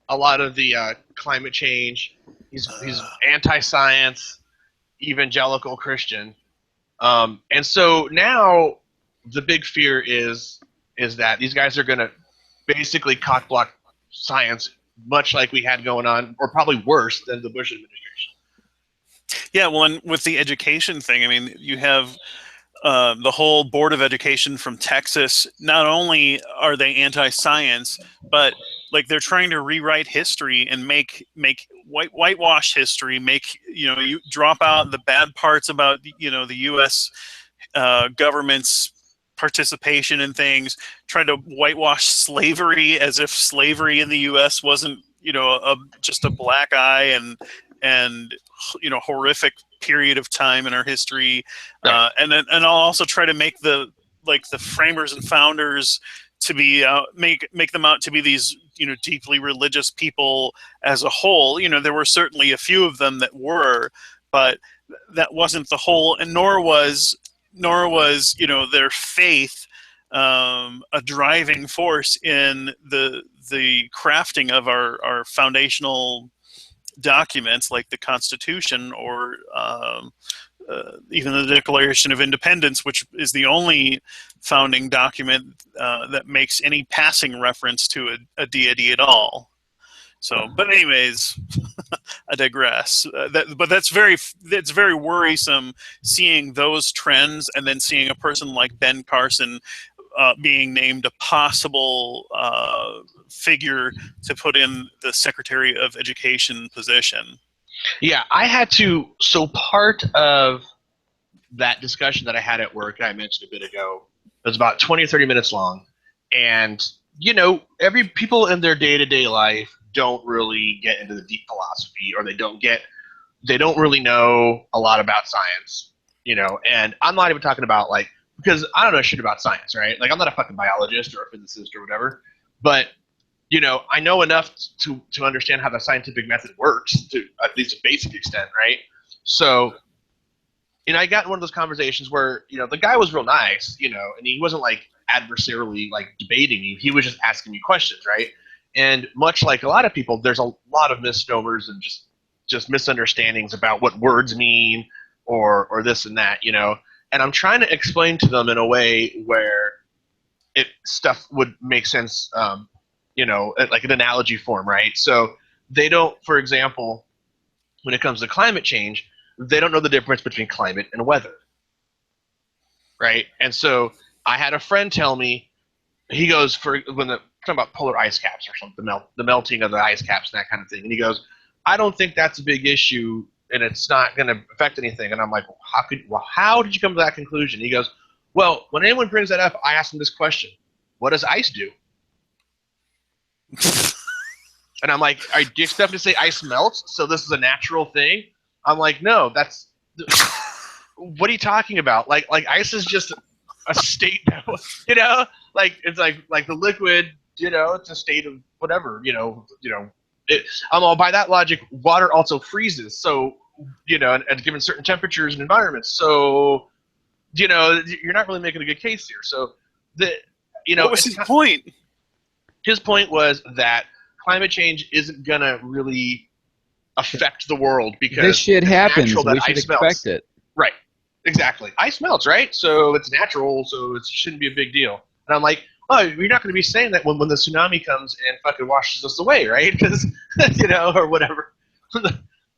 a lot of the climate change. He's anti-science, evangelical Christian, and so now the big fear is that these guys are going to basically cockblock science, much like we had going on, or probably worse than the Bush administration. Yeah, well, and with the education thing, I mean, you have the whole board of education from Texas. Not only are they anti-science, but like they're trying to rewrite history and make whitewash history. You drop out the bad parts about the U.S. Government's participation in things. Try to whitewash slavery as if slavery in the U.S. wasn't just a black eye and horrific period of time in our history, right. And I'll also try to make the framers and founders to be make them out to be these deeply religious people as a whole. There were certainly a few of them that were, but that wasn't the whole, and nor was their faith a driving force in the crafting of our foundational documents like the Constitution or even the Declaration of Independence, which is the only founding document that makes any passing reference to a deity at all. So, but anyways, I digress. But that's very worrisome seeing those trends and then seeing a person like Ben Carson being named a possible figure to put in the Secretary of Education position. Yeah, I had to. So part of that discussion that I had at work, I mentioned a bit ago, it was about 20 or 30 minutes long. And, every people in their day-to-day life don't really get into the deep philosophy, or they don't really know a lot about science, and I'm not even talking about because I don't know shit about science, right? Like, I'm not a fucking biologist or a physicist or whatever, but I know enough to understand how the scientific method works to at least a basic extent, right? So, I got in one of those conversations where, the guy was real nice, and he wasn't adversarially debating me. He was just asking me questions, right? And much like a lot of people, there's a lot of misnomers and just misunderstandings about what words mean or this and that, And I'm trying to explain to them in a way where stuff would make sense, like an analogy form, right? So they don't, for example, when it comes to climate change, they don't know the difference between climate and weather, right? And so I had a friend tell me, he goes, talking about polar ice caps or something, the melting of the ice caps and that kind of thing, and he goes, I don't think that's a big issue and it's not going to affect anything. And I'm like, how did you come to that conclusion? He goes, well, when anyone brings that up, I ask them this question: what does ice do? And I'm like, do you expect me to say ice melts, so this is a natural thing? I'm like, no, that's what are you talking about? Like ice is just a state, like it's like the liquid, it's a state of whatever, By that logic, water also freezes. So, at given certain temperatures and environments. So, you're not really making a good case here. So, what was his point? His point was that climate change isn't gonna really affect the world because this shit it's happens. natural that We should ice expect melts. it. Right. Exactly. Ice melts, right? So it's natural, so it shouldn't be a big deal. And I'm like, oh, you're not going to be saying that when the tsunami comes and fucking washes us away, right? Because, or whatever.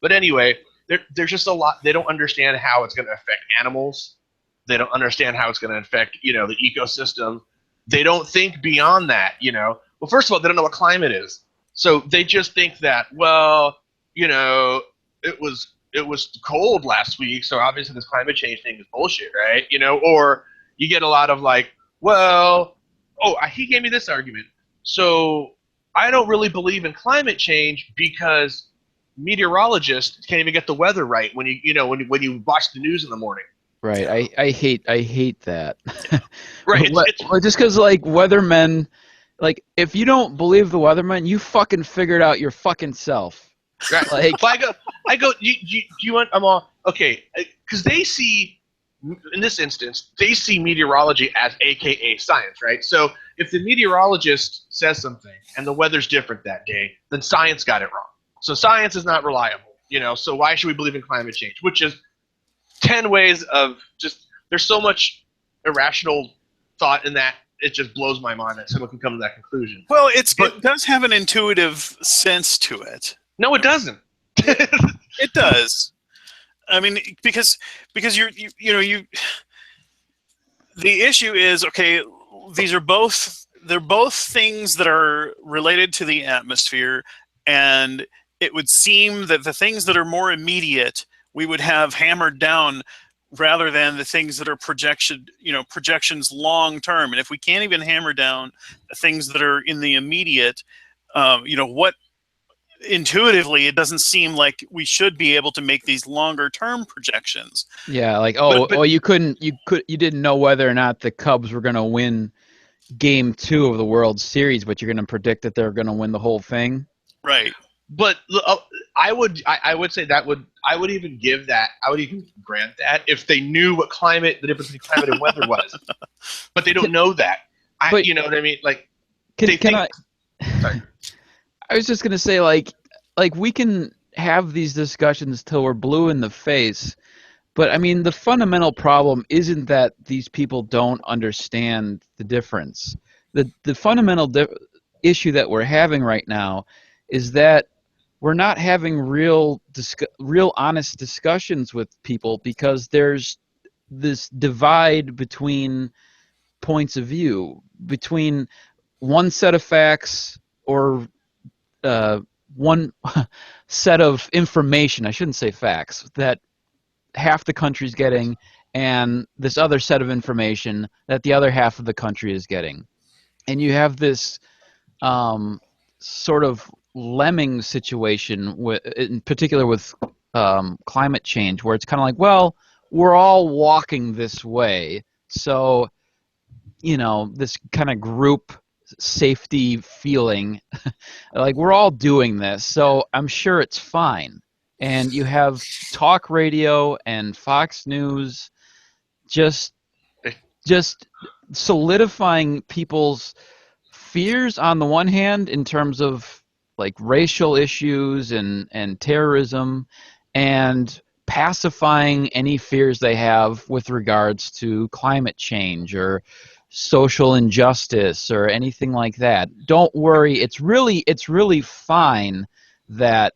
But anyway, there's just a lot. They don't understand how it's going to affect animals. They don't understand how it's going to affect, the ecosystem. They don't think beyond that, Well, first of all, they don't know what climate is. So they just think that, well, it was cold last week, so obviously this climate change thing is bullshit, right? Or you get a lot of like, well, he gave me this argument. So I don't really believe in climate change because meteorologists can't even get the weather right when when you watch the news in the morning. Right. I hate that. Right. Just because like weathermen, like if you don't believe the weathermen, you fucking figured out your fucking self. Right. Like, I go. You want? I'm all okay because they see, in this instance, they see meteorology as AKA science, right? So if the meteorologist says something and the weather's different that day, then science got it wrong. So science is not reliable, So why should we believe in climate change? Which is 10 ways of just. There's so much irrational thought in that. It just blows my mind that someone can come to that conclusion. Well, it does have an intuitive sense to it. No, it doesn't. It does. I mean, because the issue is, okay, they're both things that are related to the atmosphere, and it would seem that the things that are more immediate we would have hammered down rather than the things that are projections long term. And if we can't even hammer down the things that are in the immediate, what intuitively it doesn't seem like we should be able to make these longer term projections. Yeah, like But you didn't know whether or not the Cubs were going to win Game 2 of the World Series, but you're going to predict that they're going to win the whole thing. Right. But I would say I would even grant that if they knew what the difference between climate and weather was, but they don't know that. You know what I mean? Like, sorry. I was just gonna say, like we can have these discussions till we're blue in the face, but I mean the fundamental problem isn't that these people don't understand the difference. The fundamental issue that we're having right now is that we're not having real honest discussions with people because there's this divide between points of view, between one set of facts or one set of information, I shouldn't say facts, that half the country's getting, and this other set of information that the other half of the country is getting. And you have this sort of lemming situation, in particular with climate change, where it's kind of like, well, we're all walking this way. So, this kind of group safety feeling, like we're all doing this, so I'm sure it's fine. And you have talk radio and Fox News just solidifying people's fears on the one hand in terms of like racial issues and terrorism, and pacifying any fears they have with regards to climate change or social injustice or anything like that. Don't worry, it's really fine that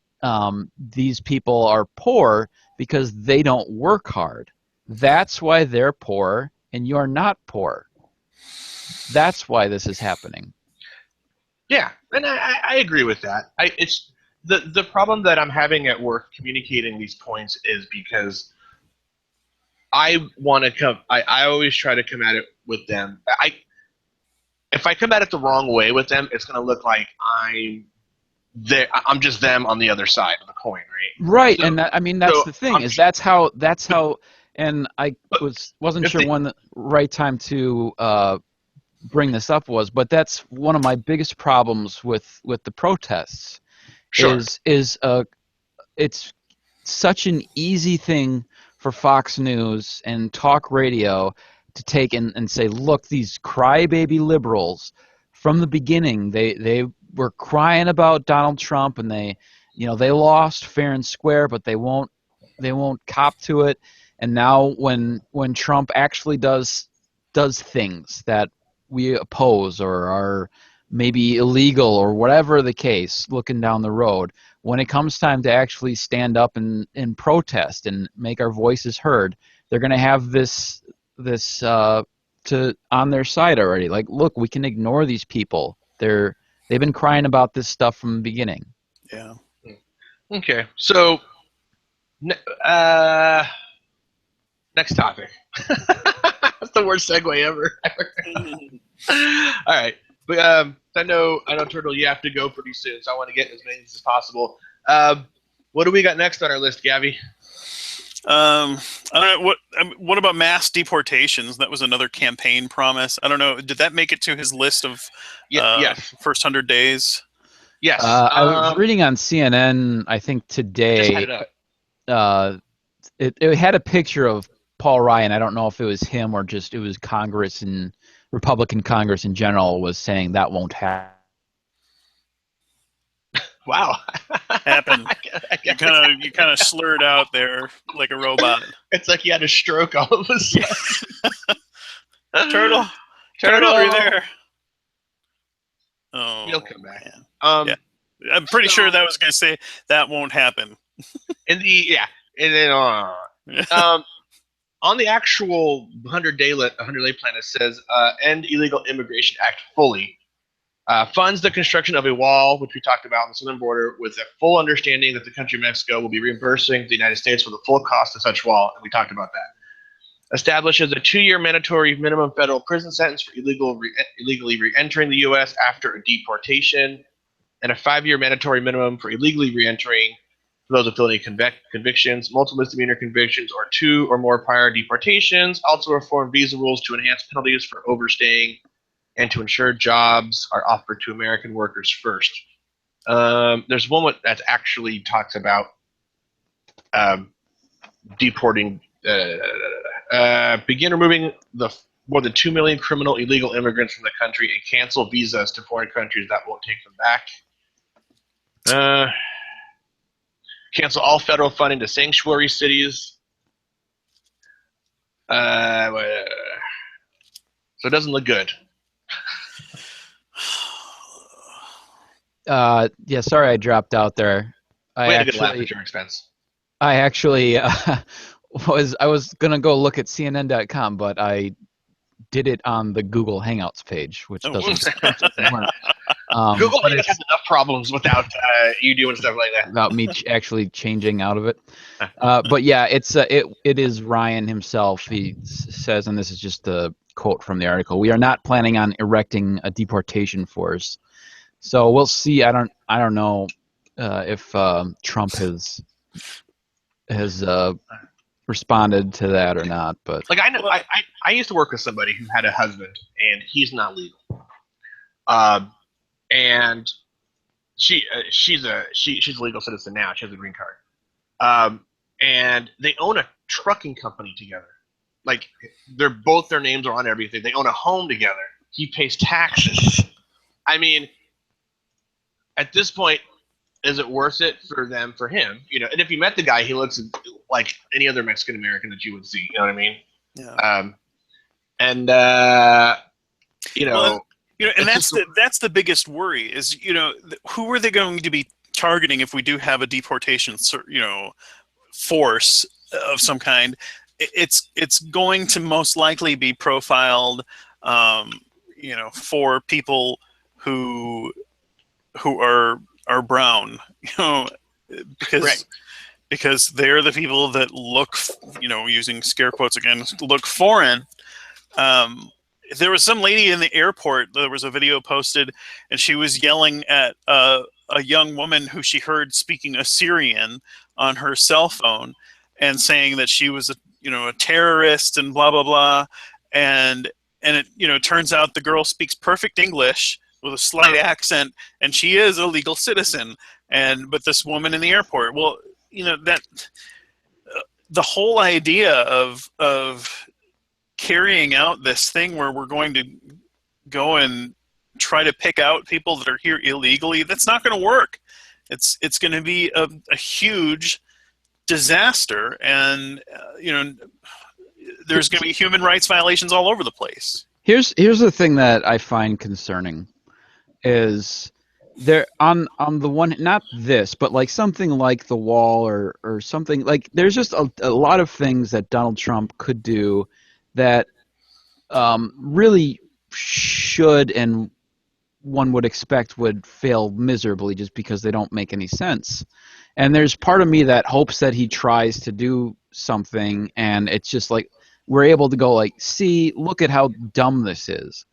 these people are poor because they don't work hard. That's why they're poor and you're not poor. That's why this is happening. Yeah, and I agree with that. It's the problem that I'm having at work communicating these points is because I want to come. I always try to come at it with them. If I come at it the wrong way with them, it's going to look like I'm just them on the other side of the coin, right? Right, So, and that's the thing is that's how. And I wasn't sure when the right time to bring this up was, but that's one of my biggest problems with the protests Sure. is it's such an easy thing for Fox News and talk radio to take and say, look, these crybaby liberals from the beginning, they were crying about Donald Trump, and they lost fair and square, but they won't cop to it. And now when Trump actually does things that we oppose or are maybe illegal or whatever the case, looking down the road, when it comes time to actually stand up and protest and make our voices heard, they're going to have this on their side already. Like, look, we can ignore these people. They've been crying about this stuff from the beginning. Yeah. Okay. So, next topic. That's the worst segue ever. All right. But I know, Turtle, you have to go pretty soon, so I want to get as many as possible. What do we got next on our list, Gabby? I don't know what about mass deportations? That was another campaign promise. I don't know. Did that make it to his list of yes. first 100 days? Yes. I was reading on CNN, I think today. Just had it up. It had a picture of Paul Ryan. I don't know if it was him or just it was Congress and Republican Congress in general was saying that won't happen. Wow. Happened. You kind of slurred out there like a robot. It's like you had a stroke all of a sudden. Turtle, are you there? Oh, he'll come back. Yeah. I'm pretty sure that was going to say that won't happen. And then on the actual 100-day plan, it says end illegal immigration act fully. Funds the construction of a wall, which we talked about on the southern border, with a full understanding that the country of Mexico will be reimbursing the United States for the full cost of such wall, and we talked about that. Establishes a 2-year mandatory minimum federal prison sentence for illegally re-entering the U.S. after a deportation, and a 5-year mandatory minimum for illegally re-entering for those with felony convictions, multiple misdemeanor convictions, or 2 or more prior deportations. Also reform visa rules to enhance penalties for overstaying and to ensure jobs are offered to American workers first. There's one that actually talks about deporting, begin removing the more than 2 million criminal illegal immigrants from the country and cancel visas to foreign countries that won't take them back. Cancel all federal funding to sanctuary cities. So it doesn't look good. Yeah, sorry I dropped out there. We had a good laugh at your expense. I actually was gonna go look at CNN.com, but I did it on the Google Hangouts page, which doesn't work. Google Hangouts has enough problems without you doing stuff like that. Without me actually changing out of it. But yeah, it is Ryan himself. He says, and this is just a quote from the article: "We are not planning on erecting a deportation force." So we'll see. I don't know if Trump has responded to that or not. But like I used to work with somebody who had a husband, and he's not legal. And she's a legal citizen now. She has a green card. And they own a trucking company together. Like both their names are on everything. They own a home together. He pays taxes. I mean, at this point, is it worth it for him? You know, and if you met the guy, he looks like any other Mexican American that you would see. You know what I mean? Yeah. And and that's the biggest worry is, who are they going to be targeting if we do have a deportation, force of some kind? It's going to most likely be profiled, for people who are brown, because they're the people that look, using scare quotes again, look foreign. There was some lady in the airport. There was a video posted, and she was yelling at a young woman who she heard speaking Assyrian on her cell phone, and saying that she was a terrorist and blah blah blah. And it turns out the girl speaks perfect English with a slight accent, and she is a legal citizen. but this woman in the airport. Well, that the whole idea of carrying out this thing where we're going to go and try to pick out people that are here illegally, that's not going to work. It's going to be a huge disaster, and there's going to be human rights violations all over the place. Here's the thing that I find concerning is there on the one, not this, but like something like the wall or something like, there's just a lot of things that Donald Trump could do that really should, and one would expect would fail miserably just because they don't make any sense. And there's part of me that hopes that he tries to do something, and it's just like we're able to go like, see, look at how dumb this is.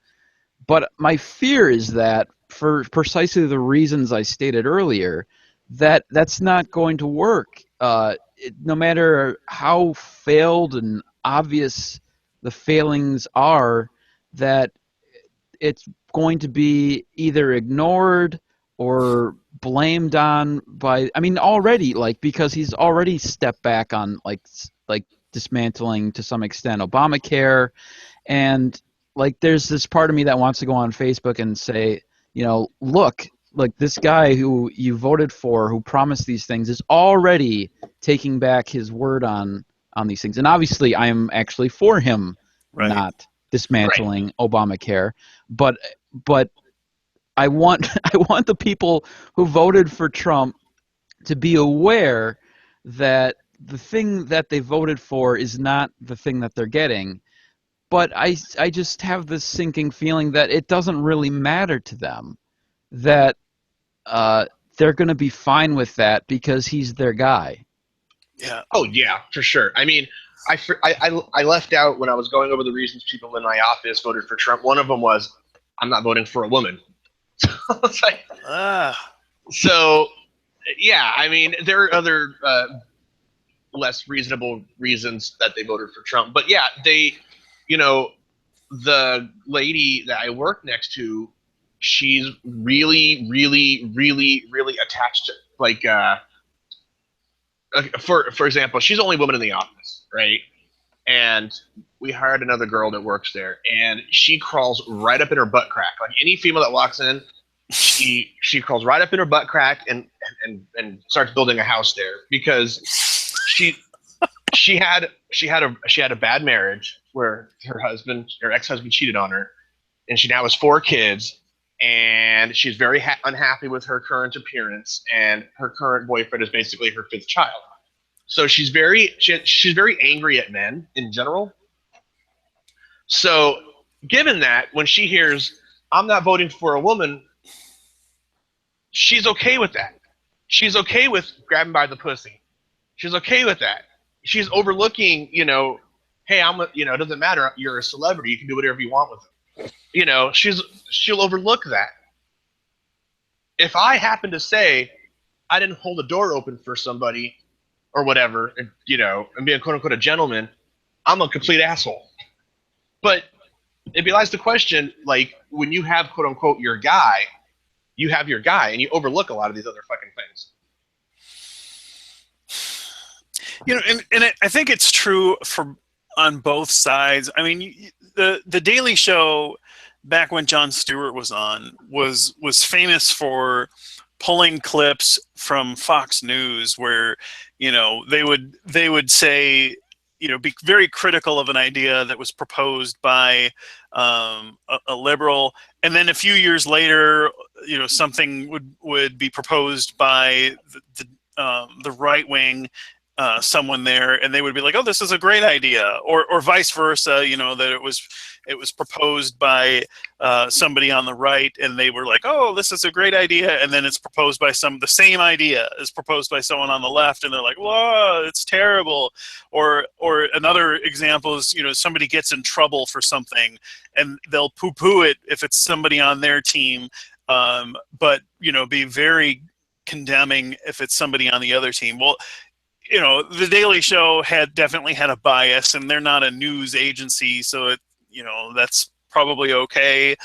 But my fear is that for precisely the reasons I stated earlier, that's not going to work. No matter how failed and obvious the failings are, that it's going to be either ignored or blamed on by, I mean, already, like, because he's already stepped back on like dismantling to some extent Obamacare, and like there's this part of me that wants to go on Facebook and say, look, like this guy who you voted for, who promised these things, is already taking back his word on these things. And obviously I am actually for him not dismantling Obamacare, but I want the people who voted for Trump to be aware that the thing that they voted for is not the thing that they're getting. But I just have this sinking feeling that it doesn't really matter to them, that they're going to be fine with that because he's their guy. Yeah. Oh, yeah, for sure. I mean, I left out when I was going over the reasons people in my office voted for Trump. One of them was, I'm not voting for a woman. It's like, so, yeah, I mean, there are other less reasonable reasons that they voted for Trump. But yeah, they, the lady that I work next to, she's really, really, really, really attached to, like, for example, she's the only woman in the office, right? And we hired another girl that works there, and she crawls right up in her butt crack. Like any female that walks in, she crawls right up in her butt crack and starts building a house there, because she had a bad marriage where her ex-husband cheated on her, and she now has 4 kids, and she's very unhappy with her current appearance, and her current boyfriend is basically her 5th child. So she's very angry at men in general. So given that, when she hears, I'm not voting for a woman, she's okay with that. She's okay with grabbing by the pussy. She's okay with that. She's overlooking, hey, it doesn't matter. You're a celebrity. You can do whatever you want with it. She'll overlook that. If I happen to say I didn't hold the door open for somebody or whatever, and be a quote unquote a gentleman, I'm a complete asshole. But it belies the question, like, when you have quote unquote your guy, you have your guy, and you overlook a lot of these other fucking things. And I think it's true on both sides. I mean, the Daily Show, back when Jon Stewart was on, was famous for pulling clips from Fox News where, they would say, be very critical of an idea that was proposed by a liberal, and then a few years later, something would be proposed by the right wing. Someone there, and they would be like, "Oh, this is a great idea," or vice versa. That it was proposed by somebody on the right, and they were like, "Oh, this is a great idea," and then it's proposed by the same idea is proposed by someone on the left, and they're like, "Whoa, it's terrible." Or another example is, somebody gets in trouble for something, and they'll poo-poo it if it's somebody on their team, but be very condemning if it's somebody on the other team. Well, the Daily Show definitely had a bias, and they're not a news agency, so that's probably okay.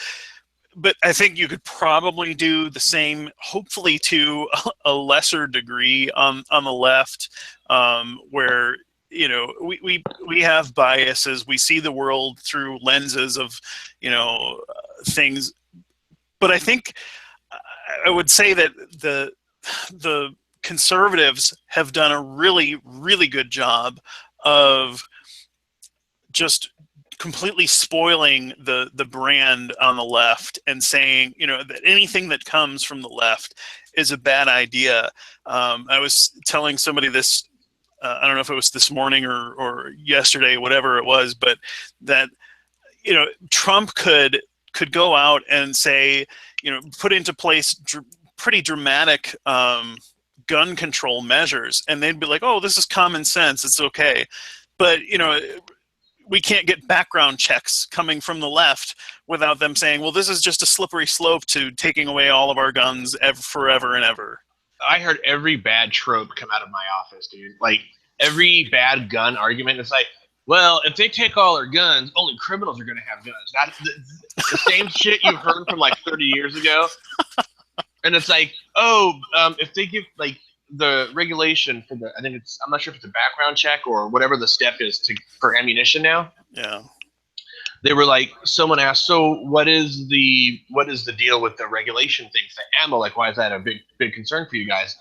but I think you could probably do the same, hopefully to a lesser degree on the left, where we have biases. We see the world through lenses of things. But I think I would say that the conservatives have done a really, really good job of just completely spoiling the brand on the left and saying, that anything that comes from the left is a bad idea. I was telling somebody this, I don't know if it was this morning or yesterday, whatever it was, but that, Trump could go out and say, put into place pretty dramatic gun control measures, and they'd be like, oh, this is common sense, it's okay. But, we can't get background checks coming from the left without them saying, well, this is just a slippery slope to taking away all of our guns forever and ever. I heard every bad trope come out of my office, dude. Like, every bad gun argument is like, well, if they take all our guns, only criminals are going to have guns. That's the same shit you've heard from like 30 years ago. And it's like, if they give like the regulation for I'm not sure if it's a background check or whatever the step is for ammunition now. Yeah. They were like, someone asked, so what is the deal with the regulation thing for ammo? Like, why is that a big concern for you guys?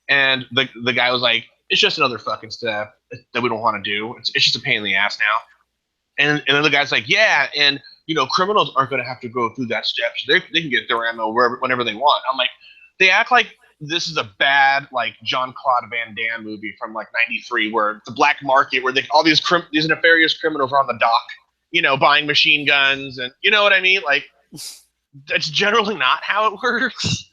And the guy was like, it's just another fucking step that we don't want to do. It's just a pain in the ass now. And then the guy's like, yeah, and criminals aren't going to have to go through that step. So they can get their ammo whenever they want. I'm like, they act like this is a bad like Jean-Claude Van Damme movie from like '93, where the black market, where all these nefarious criminals are on the dock, buying machine guns, and you know what I mean? Like, that's generally not how it works.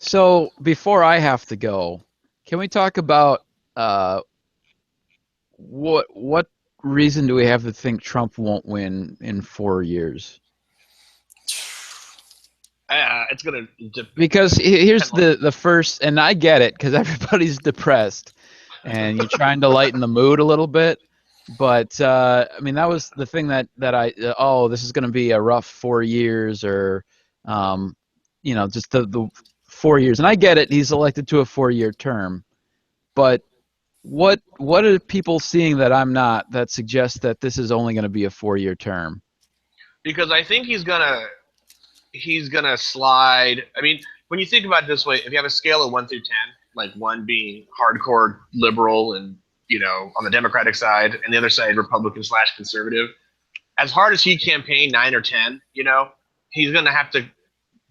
So before I have to go, can we talk about what reason do we have to think Trump won't win in 4 years? It's gonna because here's the first, and I get it because everybody's depressed, and you're trying to lighten the mood a little bit. But I mean, that was the thing that I this is going to be a rough 4 years, or just the 4 years, and I get it. He's elected to a 4-year term, but what are people seeing that I'm not that suggests that this is only going to be a 4-year term? Because I think he's gonna slide. I mean, when you think about it this way, if you have a scale of 1 through 10, like 1 being hardcore liberal and on the Democratic side, and the other side Republican/conservative, as hard as he campaigned 9 or 10, he's gonna have to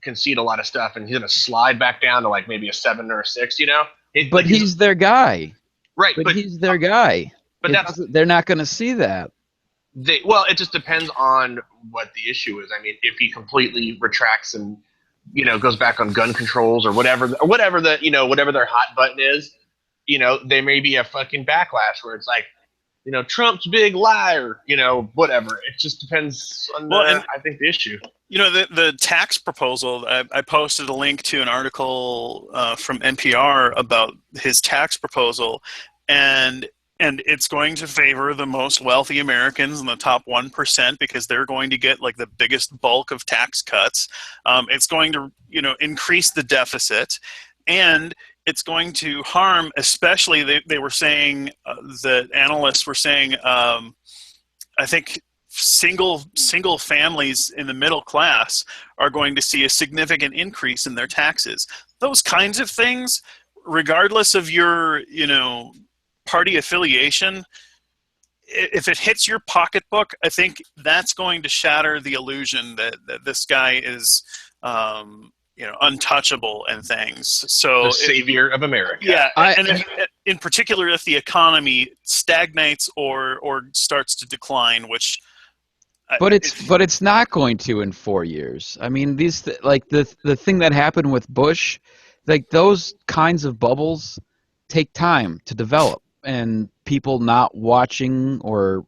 concede a lot of stuff, and he's gonna slide back down to like maybe a 7 or a 6. But he's their guy, right? But he's their guy. But they're not going to see that. It just depends on what the issue is. I mean, if he completely retracts and goes back on gun controls or whatever whatever their hot button is, there may be a fucking backlash where it's like, Trump's big liar, whatever. It just depends on I think the issue. The tax proposal, I posted a link to an article from NPR about his tax proposal, and it's going to favor the most wealthy Americans in the top 1% because they're going to get like the biggest bulk of tax cuts. It's going to, increase the deficit, and it's going to harm, especially they were saying, the analysts were saying, I think single families in the middle class are going to see a significant increase in their taxes. Those kinds of things, regardless of your, party affiliation, if it hits your pocketbook, I think that's going to shatter the illusion that this guy is, untouchable and things. So the savior of America. Yeah, in particular, if the economy stagnates or starts to decline, which. But it's not going to in 4 years. I mean, these the thing that happened with Bush, like those kinds of bubbles take time to develop, and people not watching or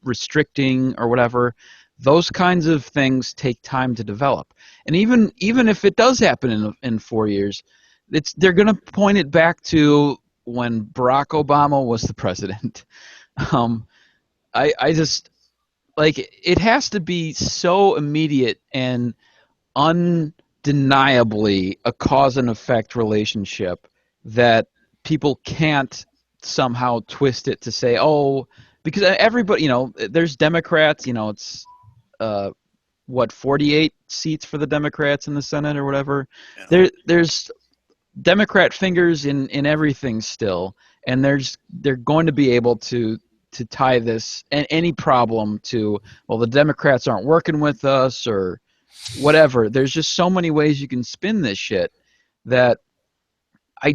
restricting or whatever, those kinds of things take time to develop. And even if it does happen in 4 years, they're going to point it back to when Barack Obama was the president. like it has to be so immediate and undeniably a cause and effect relationship that people can't somehow twist it to say, oh, because everybody, there's Democrats, it's what 48 seats for the Democrats in the Senate or whatever. Yeah. There's Democrat fingers in everything still, and they're going to be able to tie this and any problem to, well, the Democrats aren't working with us or whatever. There's just so many ways you can spin this shit that I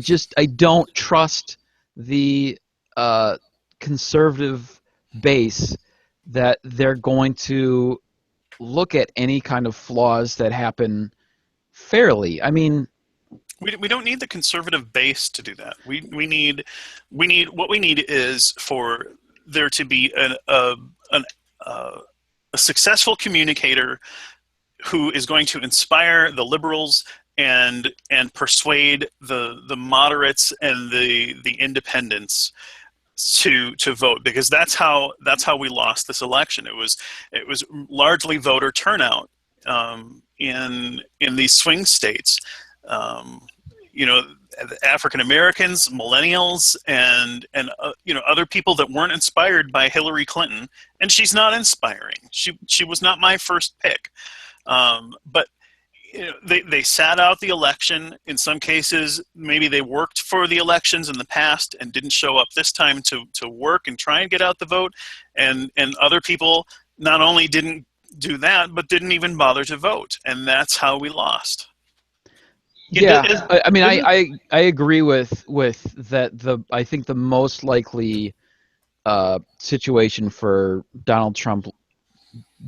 don't trust the conservative base that they're going to look at any kind of flaws that happen fairly. I mean, We don't need the conservative base to do that. We need what we need is for there to be a successful communicator who is going to inspire the liberals and persuade the moderates and the independents to vote, because that's how we lost this election. It was largely voter turnout in these swing states. African Americans, millennials, and other people that weren't inspired by Hillary Clinton, and she's not inspiring. She was not my first pick, but they sat out the election. In some cases, maybe they worked for the elections in the past and didn't show up this time to work and try and get out the vote, and other people not only didn't do that, but didn't even bother to vote, and that's how we lost. Yeah, I mean, I agree with that. I think the most likely situation for Donald Trump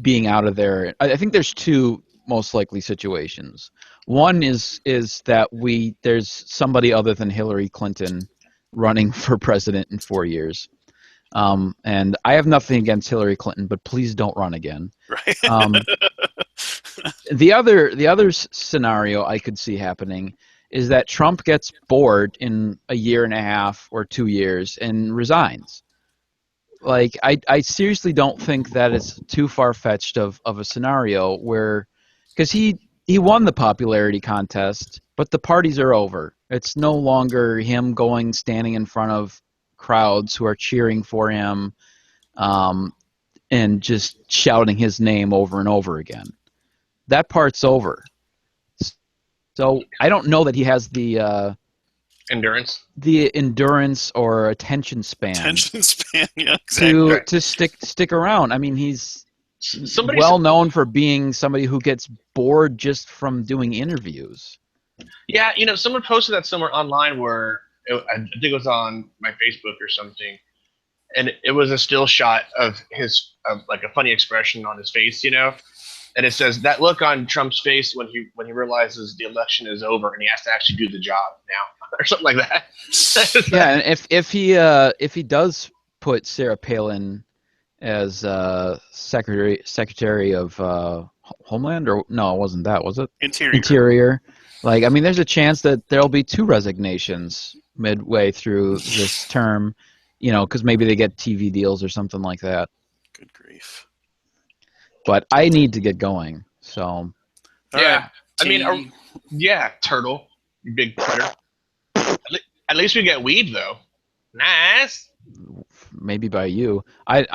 being out of there, I think there's two most likely situations. One is that there's somebody other than Hillary Clinton running for president in 4 years. And I have nothing against Hillary Clinton, but please don't run again. Right. The other scenario I could see happening is that Trump gets bored in a year and a half or 2 years and resigns. Like, I seriously don't think that it's too far-fetched of a scenario where, because he won the popularity contest, but the parties are over. It's no longer him standing in front of crowds who are cheering for him and just shouting his name over and over again. That part's over. So I don't know that he has the endurance or attention span. Yeah, exactly. To stick around. I mean, he's well known for being somebody who gets bored just from doing interviews. Yeah, someone posted that somewhere online where I think it was on my Facebook or something, and it was a still shot of his like a funny expression on his face, and it says that look on Trump's face when he realizes the election is over and he has to actually do the job now or something like that. Yeah, and if he does put Sarah Palin as secretary of Homeland, or no, it wasn't that, was it? Interior. Like, I mean, there's a chance that there'll be 2 resignations midway through this term, because maybe they get TV deals or something like that. Good grief. But I need to get going, so. Yeah, I mean, Turtle, you big predator. At least we get weed, though. Nice. Maybe by you. I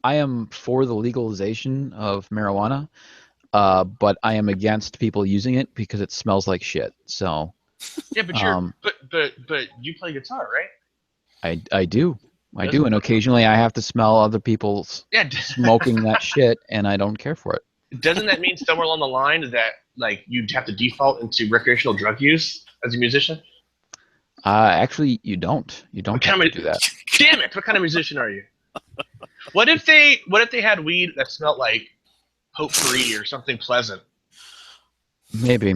am for the legalization of marijuana, but I am against people using it because it smells like shit. So. Yeah, but you play guitar, right? I do. I do, and occasionally I have to smell other people's smoking that shit, and I don't care for it. Doesn't that mean somewhere along the line that like you'd have to default into recreational drug use as a musician? Actually, you don't. You don't have to do that. Damn it! What kind of musician are you? What if they had weed that smelled like potpourri or something pleasant? Maybe,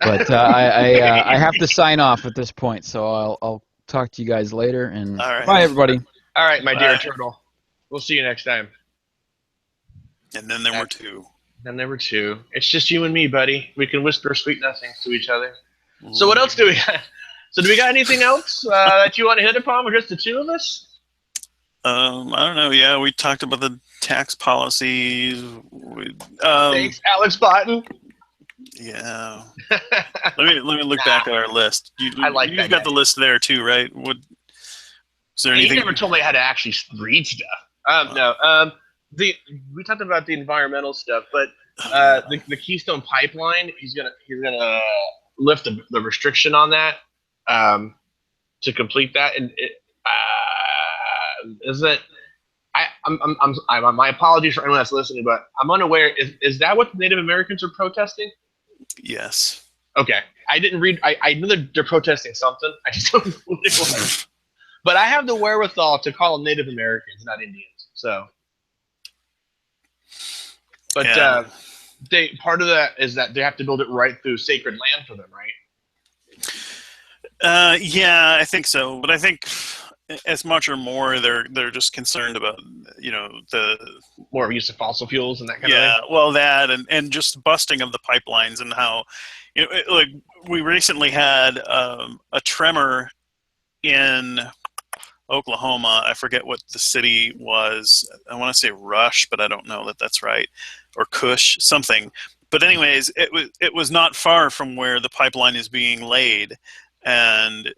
but I have to sign off at this point, so I'll talk to you guys later, and bye, everybody. All right, my dear Turtle. We'll see you next time. And then there were 2. Then there were 2. It's just you and me, buddy. We can whisper sweet nothings to each other. So what else do we got? So do we got anything else that you want to hit upon with just the 2 of us? I don't know. Yeah, we talked about the tax policies. Um, Thanks, Alex Botten. yeah. Let me look back at our list. I like You've that got guy. the list there too, right? What is there He anything? never told me how to actually read stuff. No. The We talked about the environmental stuff, but Oh yeah. the Keystone Pipeline, he's gonna lift the restriction on that to complete that, and is that my apologies for anyone that's listening, but I'm unaware. Is that what the Native Americans are protesting? Yes. Okay, I didn't read. I knew that they're protesting something. I just don't know what it was. But I have the wherewithal to call them Native Americans, not Indians. So, but Yeah. they part of that is that they have to build it right through sacred land for them, right? Yeah, I think so. But I think as much or more, they're just concerned about the More use of fossil fuels and that kind of yeah, thing. well that and just busting of the pipelines and how like we recently had a tremor in Oklahoma. I forget what the city was. I want to say Rush, but I don't know that that's right, or Cush, something. But anyways, it was not far from where the pipeline is being laid, and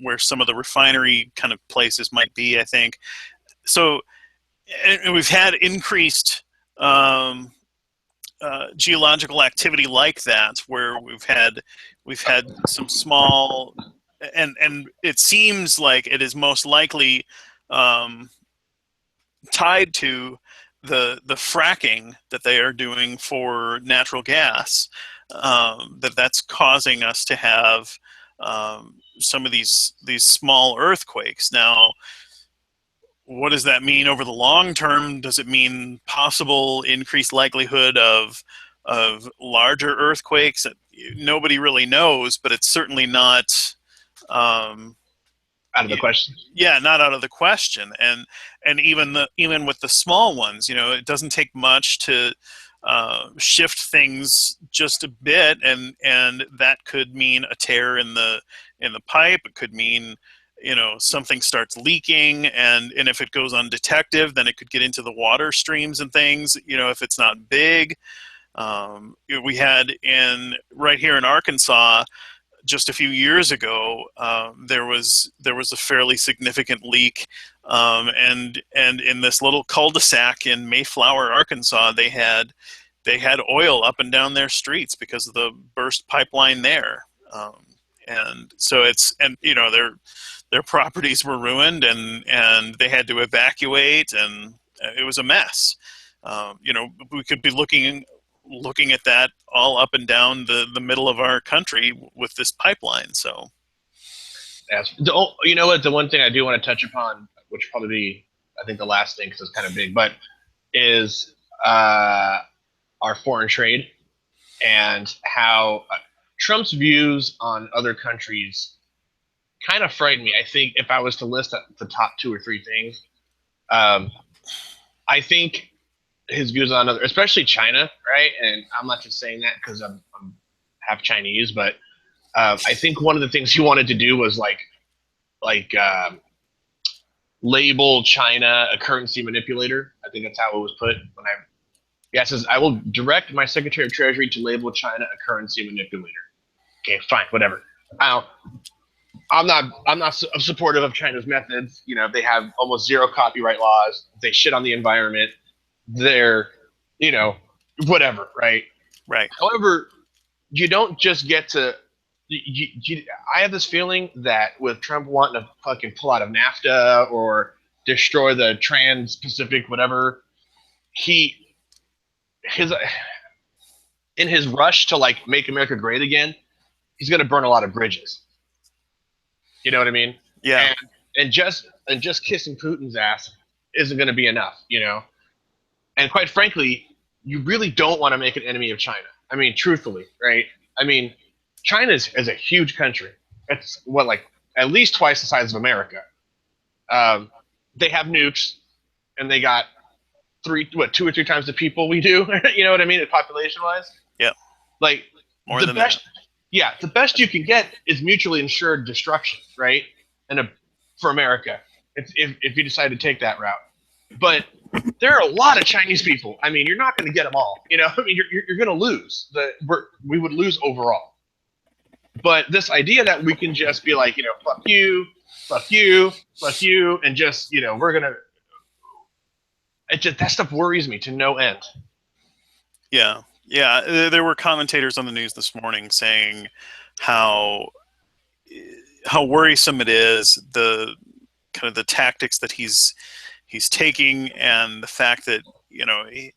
where some of the refinery kind of places might be. I think so. And we've had increased um, geological activity like that, where we've had some small, and it seems like it is most likely um, tied to the fracking that they are doing for natural gas. That's causing us to have some of these small earthquakes. Now, what does that mean over the long term? Does it mean possible increased likelihood of larger earthquakes? Nobody really knows, but it's certainly not. Um, Out of the question. yeah, not out of the question. And even with the small ones, it doesn't take much to shift things just a bit, and that could mean a tear in the pipe. It could mean something starts leaking, and if it goes undetected, then it could get into the water streams and things. If it's not big. We had right here in Arkansas just a few years ago, there was a fairly significant leak, and in this little cul-de-sac in Mayflower, Arkansas, they had oil up and down their streets because of the burst pipeline there, and so their properties were ruined, and they had to evacuate, and it was a mess. We could be looking at that all up and down the middle of our country with this pipeline. So Yes. You know what? The one thing I do want to touch upon, which will probably be, I think, the last thing because it's kind of big, but is our foreign trade and how Trump's views on other countries kind of frighten me. I think if I was to list the top two or three things, um, I think his views on other, especially China, right? And I'm not just saying that because I'm half Chinese, but I think one of the things he wanted to do was like label China a currency manipulator. I think that's how it was put when I. Yeah, it says I will direct my Secretary of Treasury to label China a currency manipulator. Okay, fine, whatever. I I'm not supportive of China's methods. They have almost zero copyright laws. They shit on the environment. They're, you know, whatever, right? right, However, you don't just get to. I have this feeling that with Trump wanting to fucking pull out of NAFTA or destroy the Trans-Pacific, whatever, he his in his rush to like make America great again, he's gonna burn a lot of bridges. You know what I mean? yeah, And and just kissing Putin's ass isn't gonna be enough. And quite frankly, you really don't want to make an enemy of China. I mean, truthfully, right? I mean, China is a huge country. It's what like at least twice the size of America. Um, they have nukes, and they got two or three times the people we do. You know what I mean, population wise. yeah, Like more the than that. best, yeah, the best you can get is mutually insured destruction, right? And for America, if you decide to take that route. But there are a lot of Chinese people. I mean, you're not going to get them all. I mean, you're going to lose. We would lose overall. But this idea that we can just be like, fuck you, fuck you, fuck you, and just, we're gonna. It just that stuff worries me to no end. Yeah, yeah. There were commentators on the news this morning saying how worrisome it is, the kind of the tactics that he's taking, and the fact that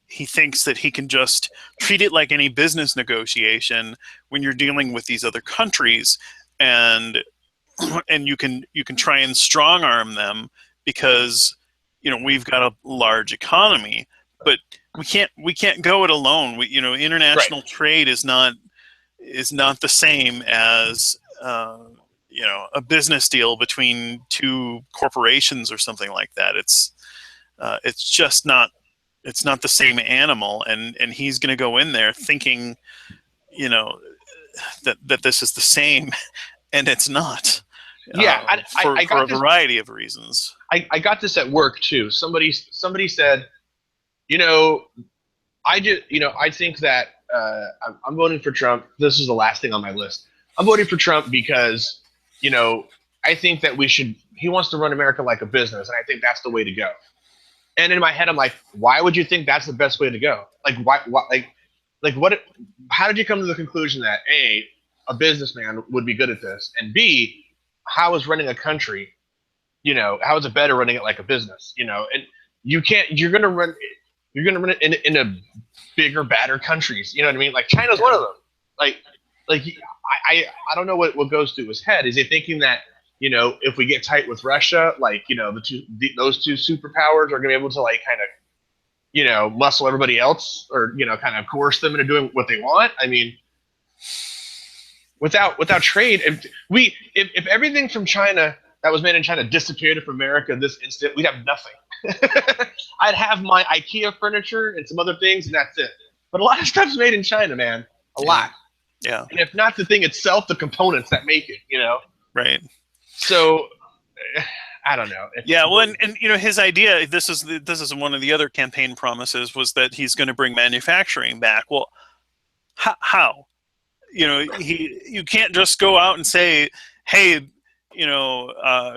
he thinks that he can just treat it like any business negotiation when you're dealing with these other countries, and you can try and strong arm them because we've got a large economy, but we can't go it alone. International Right. trade is not the same as a business deal between two corporations or something like that. It's just not. It's not the same animal, and he's going to go in there thinking, that this is the same, and it's not. Yeah, I For got a this. variety of reasons. I got this at work too. Somebody said, you know, I think that I'm voting for Trump. This is the last thing on my list. I'm voting for Trump because, you know, I think that we should. He wants to run America like a business, and I think that's the way to go. And in my head, I'm like, why would you think that's the best way to go? Like, why like what? How did you come to the conclusion that a businessman would be good at this, and B, how is running a country? How is it better running it like a business? And you can't. You're gonna run it in a bigger, badder countries. You know what I mean? Like China's one of them. Like, I don't know what goes through his head. Is he thinking that if we get tight with Russia, like those two superpowers are gonna be able to like kind of muscle everybody else, or kind of coerce them into doing what they want? I mean, without trade, if everything from China that was made in China disappeared from America this instant, we'd have nothing. I'd have my IKEA furniture and some other things, and that's it. But a lot of stuff's made in China, man. A lot. Yeah. And if not the thing itself, the components that make it. Right. So I don't know. Yeah, well, and his idea. This is one of the other campaign promises, was that he's going to bring manufacturing back. Well, how? You can't just go out and say, hey,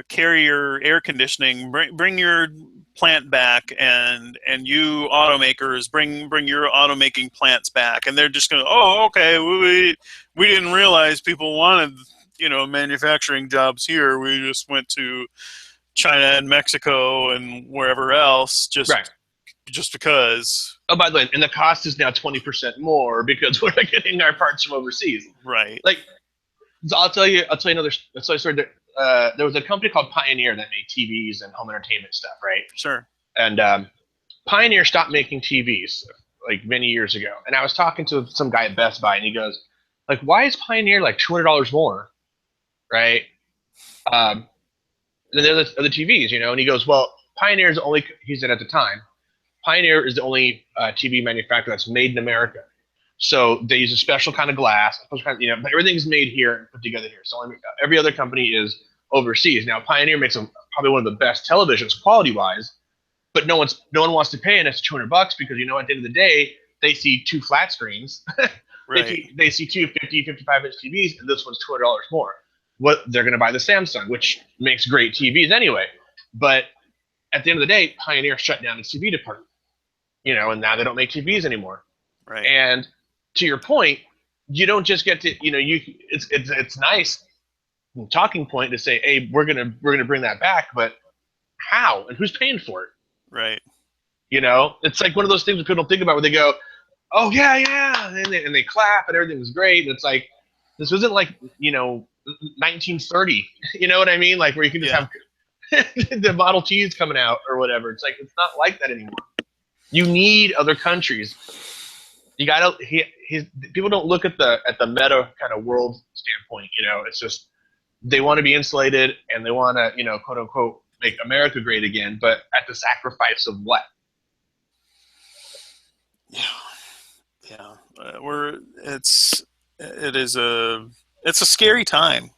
Carrier air conditioning, bring your plant back, and you automakers bring your automaking plants back, and they're just going, oh, okay, we didn't realize people wanted manufacturing jobs here. We just went to China and Mexico and wherever else right. just because. Oh, by the way, and the cost is now 20% more because we're getting our parts from overseas. Right. Like, I'll tell you another story. There was a company called Pioneer that made TVs and home entertainment stuff, right? Sure. And Pioneer stopped making TVs like many years ago. And I was talking to some guy at Best Buy, and he goes, like, why is Pioneer like $200 more, right? Than the other TVs, And he goes, well, Pioneer is the only. He said at the time, Pioneer is the only TV manufacturer that's made in America. So they use a special kind of glass, but everything's made here and put together here. So every other company is overseas. Now Pioneer makes probably one of the best televisions quality wise, but no one wants to pay an extra $200 because at the end of the day they see two flat screens. Right. They see two 50, 55-inch TVs, and this one's $200 more. What they're going to buy the Samsung, which makes great TVs anyway. But at the end of the day, Pioneer shut down its TV department. And now they don't make TVs anymore. Right. And to your point, you don't just get to it's nice talking point to say, hey, we're gonna bring that back, but how and who's paying for it? Right. It's like one of those things that people don't think about where they go, oh yeah, and they clap and everything's great, and it's like this isn't like 1930. You know what I mean? Like where you can just have the Model T's coming out or whatever. It's like it's not like that anymore. You need other countries. You gotta. People don't look at the meta kind of world standpoint. It's just they want to be insulated and they want to quote unquote make America great again, but at the sacrifice of what? Yeah. It's a scary time.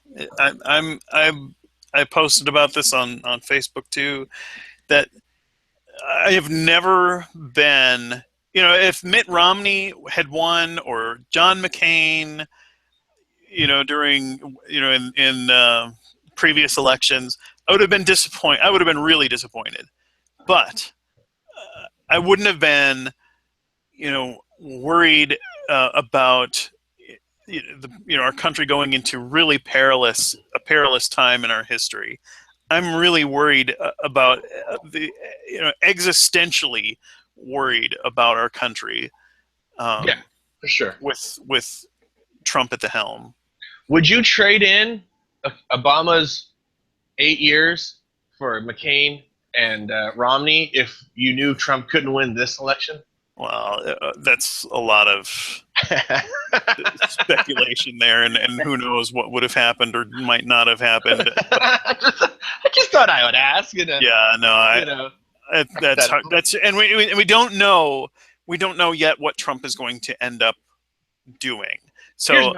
I posted about this on Facebook too, that I have never been, if Mitt Romney had won or John McCain, during, in previous elections, I would have been disappointed. I would have been really disappointed. But I wouldn't have been, worried about our country going into really a perilous time in our history. I'm really worried about existentially worried about our country. Yeah, for sure. With Trump at the helm. Would you trade in Obama's 8 years for McCain and Romney if you knew Trump couldn't win this election? Well, that's a lot of speculation there, and who knows what would have happened or might not have happened. I just thought I would ask. Yeah, no, that's and we don't know. We don't know yet what Trump is going to end up doing. So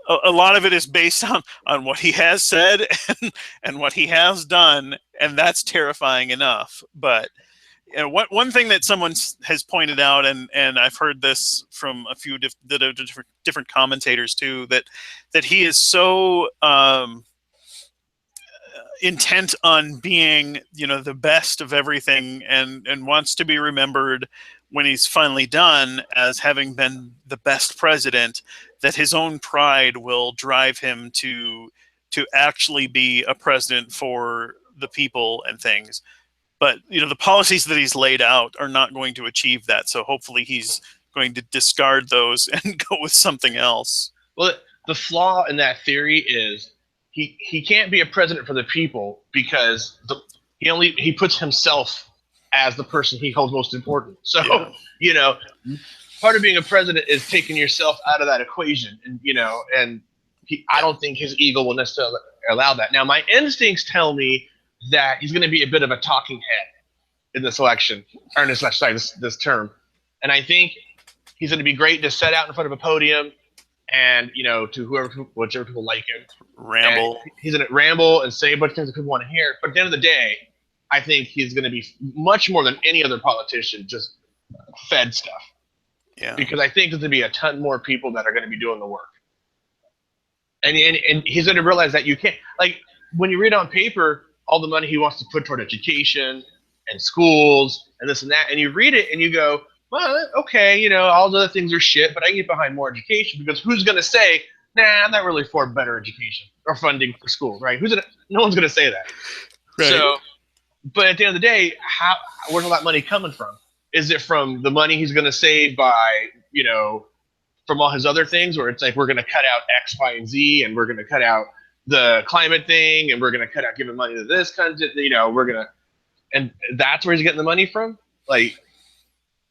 a lot of it is based on what he has said and what he has done, and that's terrifying enough. But one thing that someone has pointed out, and I've heard this from a few different commentators too, that he is so intent on being, the best of everything, and wants to be remembered when he's finally done as having been the best president, that his own pride will drive him to actually be a president for the people and things. But the policies that he's laid out are not going to achieve that. So hopefully he's going to discard those and go with something else. Well, the flaw in that theory is he can't be a president for the people because he puts himself as the person he holds most important. So part of being a president is taking yourself out of that equation, and I don't think his ego will necessarily allow that. Now, my instincts tell me that he's going to be a bit of a talking head in this election, or in this term. And I think he's going to be great to set out in front of a podium and, to whichever people like him. Ramble. And he's going to ramble and say a bunch of things that people want to hear. But at the end of the day, I think he's going to be much more than any other politician just fed stuff. Yeah. Because I think there's going to be a ton more people that are going to be doing the work. And he's going to realize that you can't, like, when you read on paper all the money he wants to put toward education and schools and this and that, and you read it and you go, well, okay, all the other things are shit, but I can get behind more education, because who's going to say, nah, I'm not really for better education or funding for schools, right? No one's going to say that. Right. So, but at the end of the day, where's all that money coming from? Is it from the money he's going to save by, from all his other things, where it's like, we're going to cut out X, Y, and Z, and we're going to cut out the climate thing, and we're going to cut out giving money to this kind of, and that's where he's getting the money from? Like,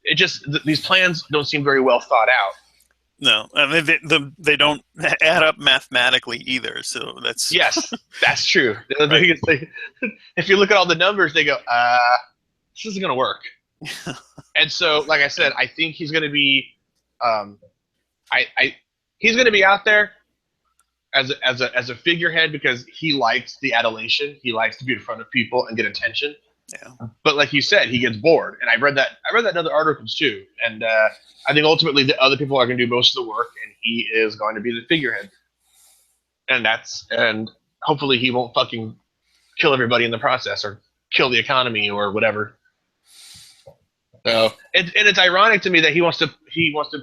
it just, these plans don't seem very well thought out. No, I mean, they don't add up mathematically either. So that's yes, that's true. Right. If you look at all the numbers, they go, this isn't going to work. And so, like I said, I think he's going to be, he's going to be out there as a figurehead because he likes the adulation. He likes to be in front of people and get attention. Yeah. But like you said, he gets bored, and I read that in other articles too. And I think ultimately the other people are going to do most of the work, and he is going to be the figurehead. And hopefully he won't fucking kill everybody in the process or kill the economy or whatever. So it's ironic to me that he wants to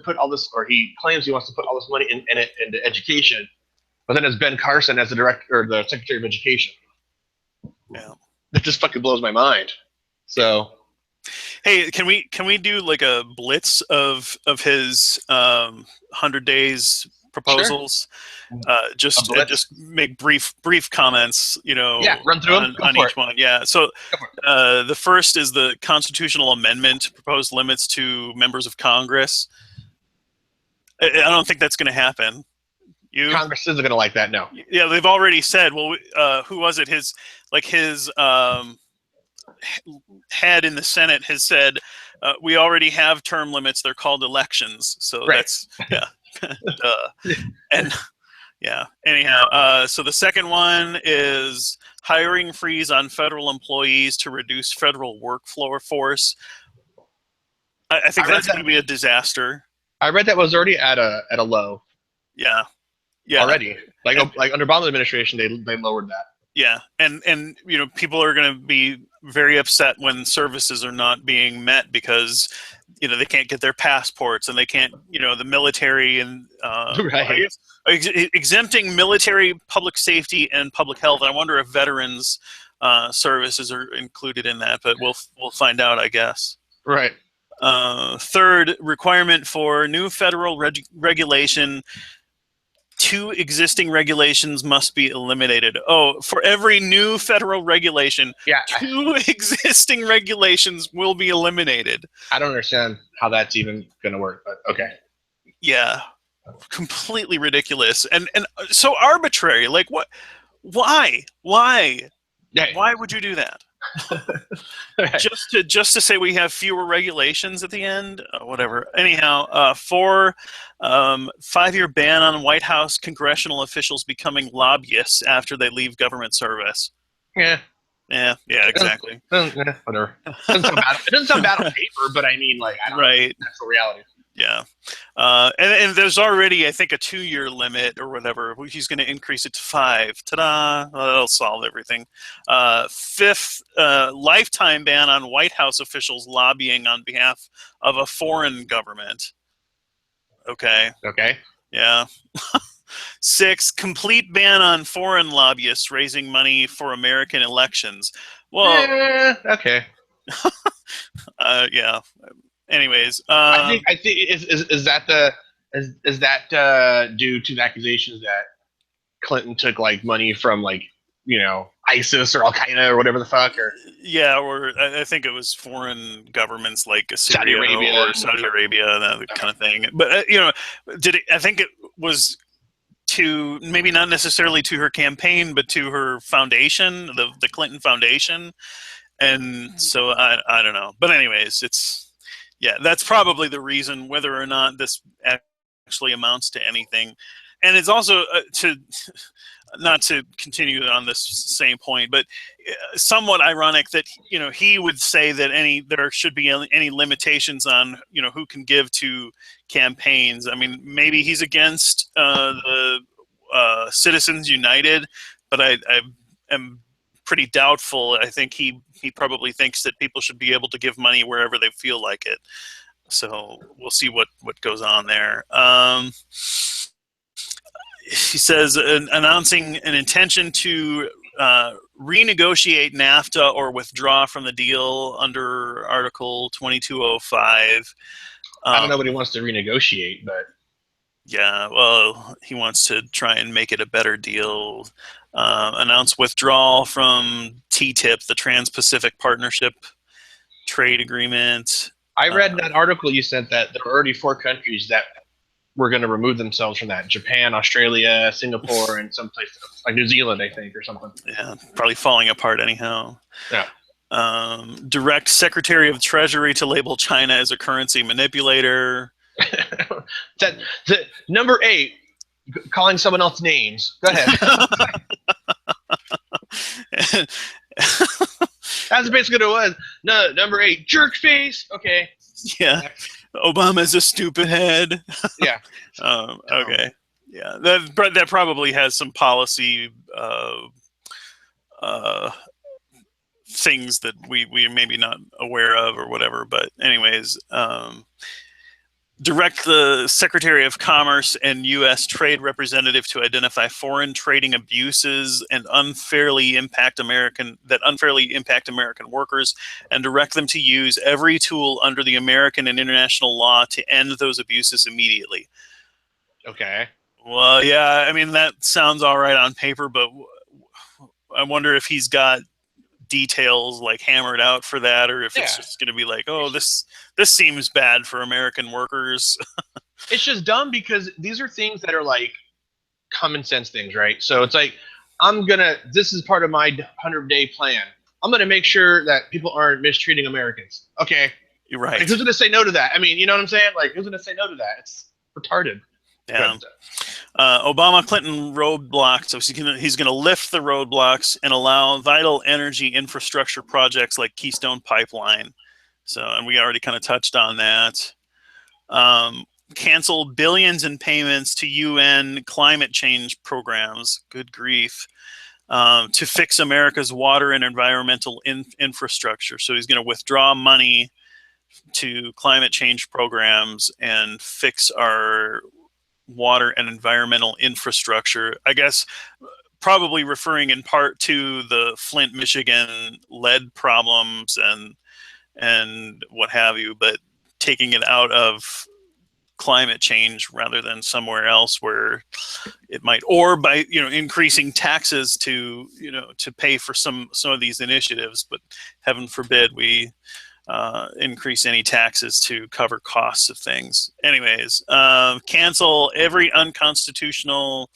put all this, or he claims he wants to put all this money into education, but then it's Ben Carson as the director or the Secretary of Education. Yeah. That just fucking blows my mind. So, hey, can we do like a blitz of his 100 days proposals? Sure. Just make brief comments. Yeah, run through them on each one. Yeah. So the first is the constitutional amendment proposed limits to members of Congress. I don't think that's going to happen. Congress isn't going to like that, no. Yeah, they've already said. Well, who was it? His head in the Senate has said, we already have term limits. They're called elections. So right. That's and yeah. Anyhow, so the second one is hiring freeze on federal employees to reduce federal workforce. I think that's going to be a disaster. I read that was already at a low. Yeah. Yeah. Already, like under Obama administration, they lowered that. Yeah, and people are going to be very upset when services are not being met because they can't get their passports and they can't the military and Right. exempting military, public safety, and public health. I wonder if veterans services are included in that, but we'll find out, I guess. Right. Third, requirement for new federal regulation. 2 existing regulations must be eliminated. Oh, for every new federal regulation, 2 existing regulations will be eliminated. I don't understand how that's even going to work, but okay. Yeah, completely ridiculous and so arbitrary. Like what? Why? Yeah. Why would you do that? just to say we have fewer regulations at the end, whatever. Anyhow, 4 5-year ban on White House congressional officials becoming lobbyists after they leave government service. Yeah, exactly. Whatever. It doesn't sound bad on paper, but I mean, like, I don't know. That's the reality. Yeah. And there's already, I think, a 2-year limit or whatever. He's going to increase it to 5. Ta-da! That'll solve everything. 5th, lifetime ban on White House officials lobbying on behalf of a foreign government. Okay. Yeah. 6, complete ban on foreign lobbyists raising money for American elections. Well, okay. Yeah. Anyways, I think is that due to the accusations that Clinton took like money from like ISIS or Al Qaeda or whatever the fuck, or I think it was foreign governments like Saudi Arabia that kind of thing. But I think it was to maybe not necessarily to her campaign, but to her foundation, the Clinton Foundation, and so I don't know. But anyways, that's probably the reason, whether or not this actually amounts to anything. And it's also not to continue on this same point, but somewhat ironic that he would say that there should be any limitations on who can give to campaigns. I mean, maybe he's against the Citizens United, but I am pretty doubtful. I think he probably thinks that people should be able to give money wherever they feel like it. So we'll see what goes on there. He says announcing an intention to renegotiate NAFTA or withdraw from the deal under Article 2205. I don't know what he wants to renegotiate, but yeah, well, he wants to try and make it a better deal. Announce withdrawal from TTIP, the Trans-Pacific Partnership Trade Agreement. I read in that article you sent that there were already 4 countries that were going to remove themselves from that: Japan, Australia, Singapore, and some place like New Zealand, I think, or something. Yeah, probably falling apart anyhow. Yeah. Direct Secretary of Treasury to label China as a currency manipulator. Number 8, calling someone else names. Go ahead. That's basically what it was. No, number 8, jerk face. Okay. Yeah. Obama's a stupid head. Yeah. Okay. Yeah. That probably has some policy things that we may be not aware of or whatever. But anyways, direct the Secretary of Commerce and U.S. Trade Representative to identify foreign trading abuses and unfairly impact American workers, and direct them to use every tool under the American and international law to end those abuses immediately. Okay. Well, yeah, I mean, that sounds all right on paper, but I wonder if he's got details like hammered out for that, or if it's just going to be like, oh, this seems bad for American workers. It's just dumb because these are things that are like common sense things, right? So it's like, this is part of my 100-day plan. I'm going to make sure that people aren't mistreating Americans. Okay. You're right. Like, who's going to say no to that? I mean, you know what I'm saying? Like, who's going to say no to that? It's retarded. Yeah. Obama-Clinton roadblocks. So he's going to lift the roadblocks and allow vital energy infrastructure projects like Keystone Pipeline. So, and we already kind of touched on that. Cancel billions in payments to UN climate change programs. Good grief. To fix America's water and environmental infrastructure. So he's going to withdraw money to climate change programs and fix our water and environmental infrastructure. I guess probably referring in part to the Flint, Michigan lead problems and what have you, but taking it out of climate change rather than somewhere else where it might, or by increasing taxes to to pay for some of these initiatives. But heaven forbid we increase any taxes to cover costs of things. Anyways, cancel every unconstitutional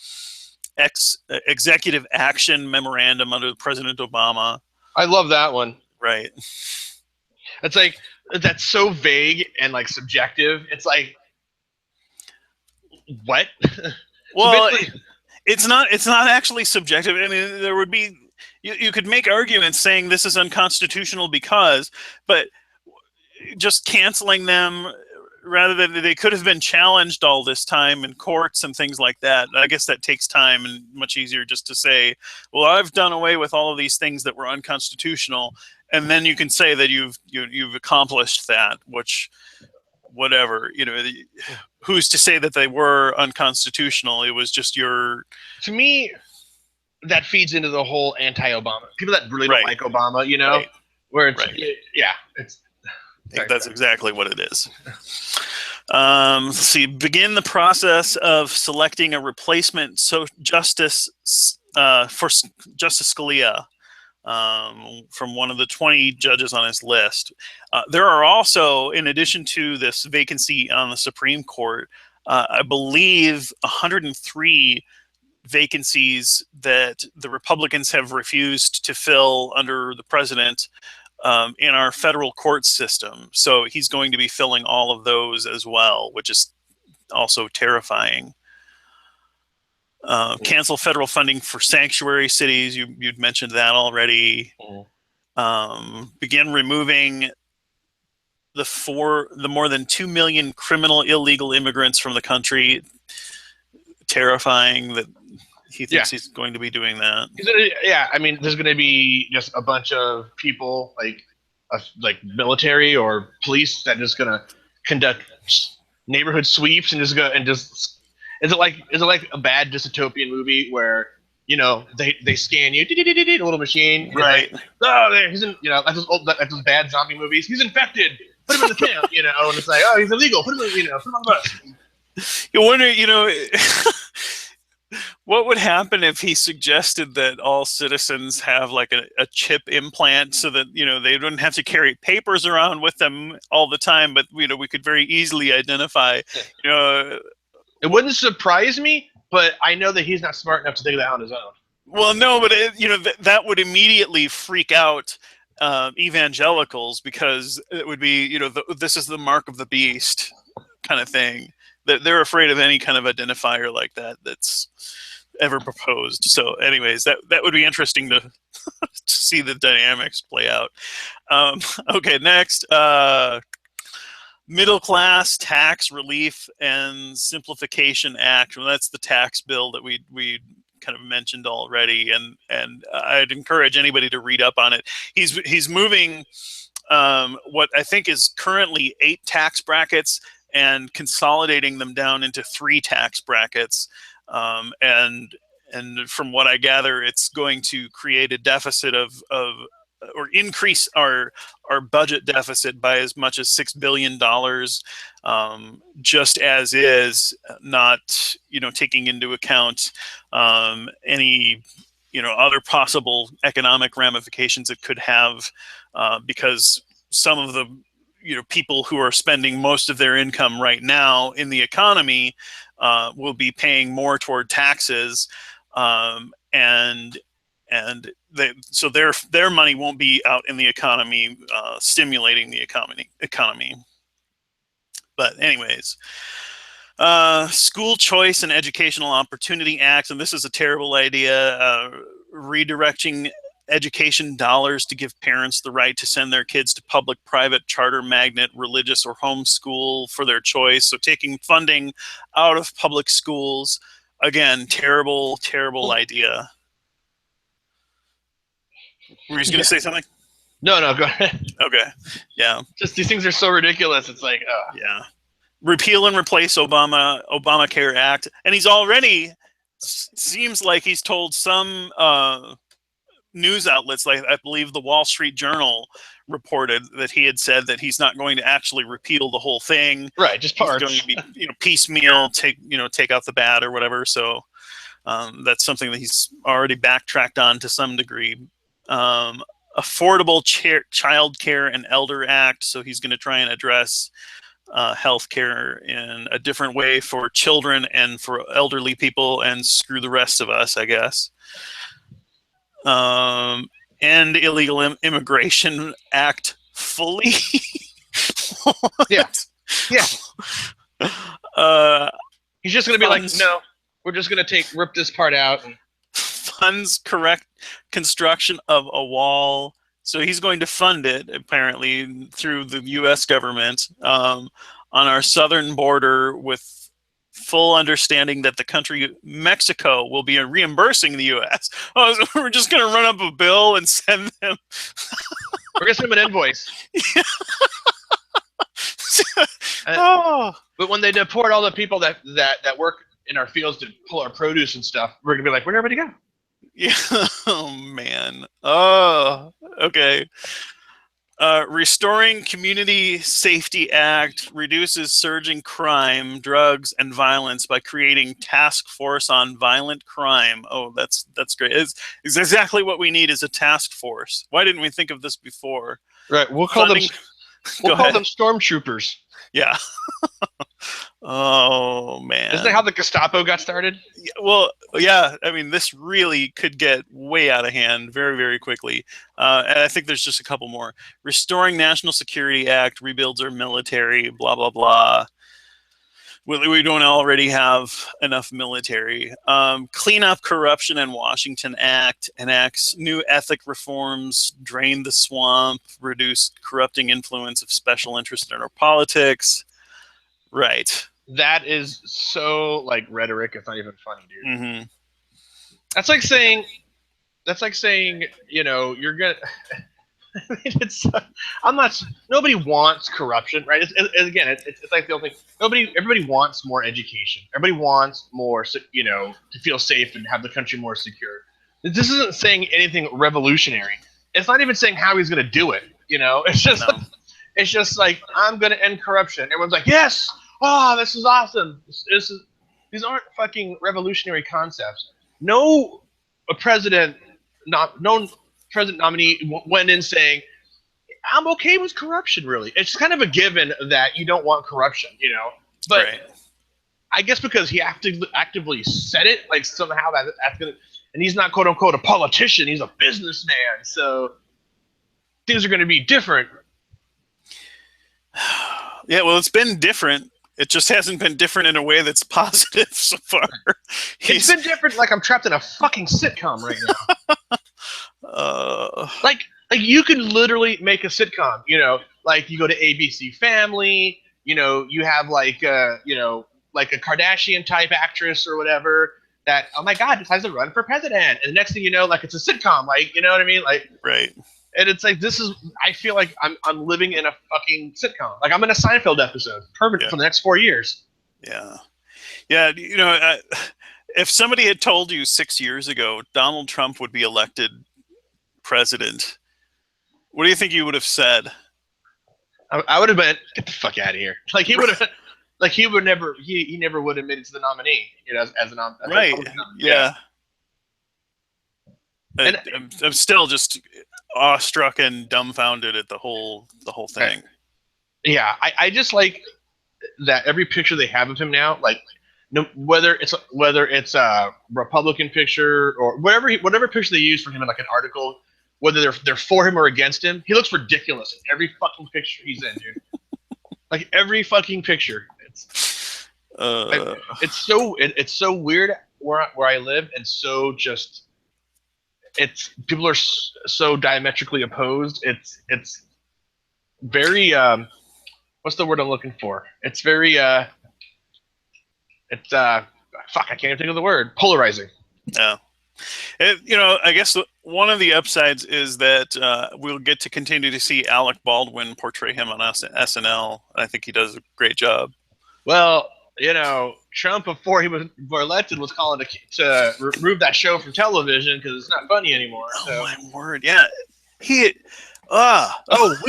executive action memorandum under President Obama. I love that one. Right. It's like, that's so vague and like subjective. It's like, what? Well, it's not actually subjective. I mean, there would be, you could make arguments saying this is unconstitutional because, but just canceling them rather than, they could have been challenged all this time in courts and things like that. I guess that takes time, and much easier just to say, well, I've done away with all of these things that were unconstitutional, and then you can say that you've accomplished that, which, whatever, who's to say that they were unconstitutional? It was just your... To me, that feeds into the whole anti-Obama. People that really don't like Obama, where it's, it's... I think that's exactly what it is. Let's see. Begin the process of selecting a replacement justice for Justice Scalia from one of the 20 judges on his list. There are also, in addition to this vacancy on the Supreme Court, I believe 103 vacancies that the Republicans have refused to fill under the president in our federal court system. So he's going to be filling all of those as well, which is also terrifying. Cancel federal funding for sanctuary cities. You'd mentioned that already. Begin removing the more than 2 million criminal illegal immigrants from the country. Terrifying that he thinks he's going to be doing that. I mean, there's going to be just a bunch of people like military or police that just going to conduct neighborhood sweeps and just is it like a bad dystopian movie where they scan you, a little machine, right? Like, oh, there he's in, like those bad zombie movies. He's infected. Put him in the camp, and it's like, oh, he's illegal. Put him in, put him on the bus. You wonder, what would happen if he suggested that all citizens have like a chip implant so that, they wouldn't have to carry papers around with them all the time, but, we could very easily identify, It wouldn't surprise me, but I know that he's not smart enough to think that on his own. Well, no, but that would immediately freak out evangelicals, because it would be, this is the mark of the beast kind of thing. They're afraid of any kind of identifier like that that's ever proposed. So anyways, that would be interesting to see the dynamics play out. Okay, next, Middle Class Tax Relief and Simplification Act. Well, that's the tax bill that we kind of mentioned already, and I'd encourage anybody to read up on it. He's moving what I think is currently 8 tax brackets and consolidating them down into 3 tax brackets. And from what I gather, it's going to create a deficit or increase our budget deficit by as much as $6 billion, just as is, not taking into account any other possible economic ramifications it could have, because some of the people who are spending most of their income right now in the economy will be paying more toward taxes, so their money won't be out in the economy, stimulating the economy. But anyways, School Choice and Educational Opportunity Act, and this is a terrible idea. Redirecting education dollars to give parents the right to send their kids to public, private, charter, magnet, religious, or homeschool for their choice. So taking funding out of public schools. Again, terrible, terrible idea. Were you going to say something? No, go ahead. Okay. Yeah. Just these things are so ridiculous. It's like, yeah. Repeal and replace Obamacare Act, and he's already seems like he's told some news outlets, like I believe the Wall Street Journal reported that he had said that he's not going to actually repeal the whole thing. Right, just parts. He's going to be, piecemeal, take out the bad or whatever. So that's something that he's already backtracked on to some degree. Affordable Child Care and Elder Act. So he's going to try and address health care in a different way for children and for elderly people, and screw the rest of us, I guess. And Illegal Immigration Act fully. Yeah. He's just going to be like, no, we're just going to rip this part out. Funds correct construction of a wall. So he's going to fund it, apparently, through the U.S. government on our southern border, with full understanding that the country Mexico will be reimbursing the U.S. Oh, so we're just going to run up a bill and send them. We're going to send them an invoice. But when they deport all the people that work in our fields to pull our produce and stuff, we're going to be like, where'd everybody go? Yeah. Oh, man. Oh, okay. Restoring Community Safety Act reduces surging crime, drugs, and violence by creating task force on violent crime. Oh, that's great. It's exactly what we need, is a task force. Why didn't we think of this before? Right. We'll call them stormtroopers. Yeah. Oh, man. Isn't that how the Gestapo got started? Yeah, well, yeah. I mean, this really could get way out of hand very, very quickly. And I think there's just a couple more. Restoring National Security Act rebuilds our military, blah, blah, blah. We don't already have enough military. Clean Up Corruption and Washington Act enacts new ethic reforms, drain the swamp, reduce corrupting influence of special interest in our politics. Right. That is so like rhetoric. It's not even funny, dude. Mm-hmm. That's like saying, you're gonna. I mean, nobody wants corruption, right? It's like the old thing. Everybody wants more education. Everybody wants more, to feel safe and have the country more secure. This isn't saying anything revolutionary. It's not even saying how he's going to do it. It's just, it's just like, I'm going to end corruption. Everyone's like, yes, oh, this is awesome. These aren't fucking revolutionary concepts. No president nominee went in saying, I'm okay with corruption, really. It's kind of a given that you don't want corruption, But right. I guess because he actively said it, like somehow that's going to, and he's not quote unquote a politician, he's a businessman. So things are going to be different. Yeah, well, it's been different. It just hasn't been different in a way that's positive so far. It's been different. Like I'm trapped in a fucking sitcom right now. Like you could literally make a sitcom. Like you go to ABC Family. You have like a Kardashian type actress or whatever. That, oh my God, decides to run for president, and the next thing you know, like it's a sitcom. Like, you know what I mean? Like, right. And it's like, I feel like I'm living in a fucking sitcom. Like I'm in a Seinfeld episode. Perfect for the next 4 years. Yeah. Yeah. If somebody had told you 6 years ago Donald Trump would be elected president, what do you think you would have said? I would have been, get the fuck out of here. Like he would have, like he never would have made it to the nominee, as a nominee. Right. Yeah. And I'm still just awestruck and dumbfounded at the whole thing. Yeah, I just like that every picture they have of him now, like whether it's a Republican picture or whatever picture they use for him in like an article, whether they're for him or against him, he looks ridiculous in every fucking picture he's in, dude. Like every fucking picture. It's so weird where I live, and so just it's people are so diametrically opposed. It's very what's the word I'm looking for? It's very it's fuck, I can't even think of the word. Polarizing. Yeah. I guess one of the upsides is that we'll get to continue to see Alec Baldwin portray him on SNL. I think he does a great job. Well, Trump before he was elected was calling to remove that show from television because it's not funny anymore. So. Oh my word! Yeah, we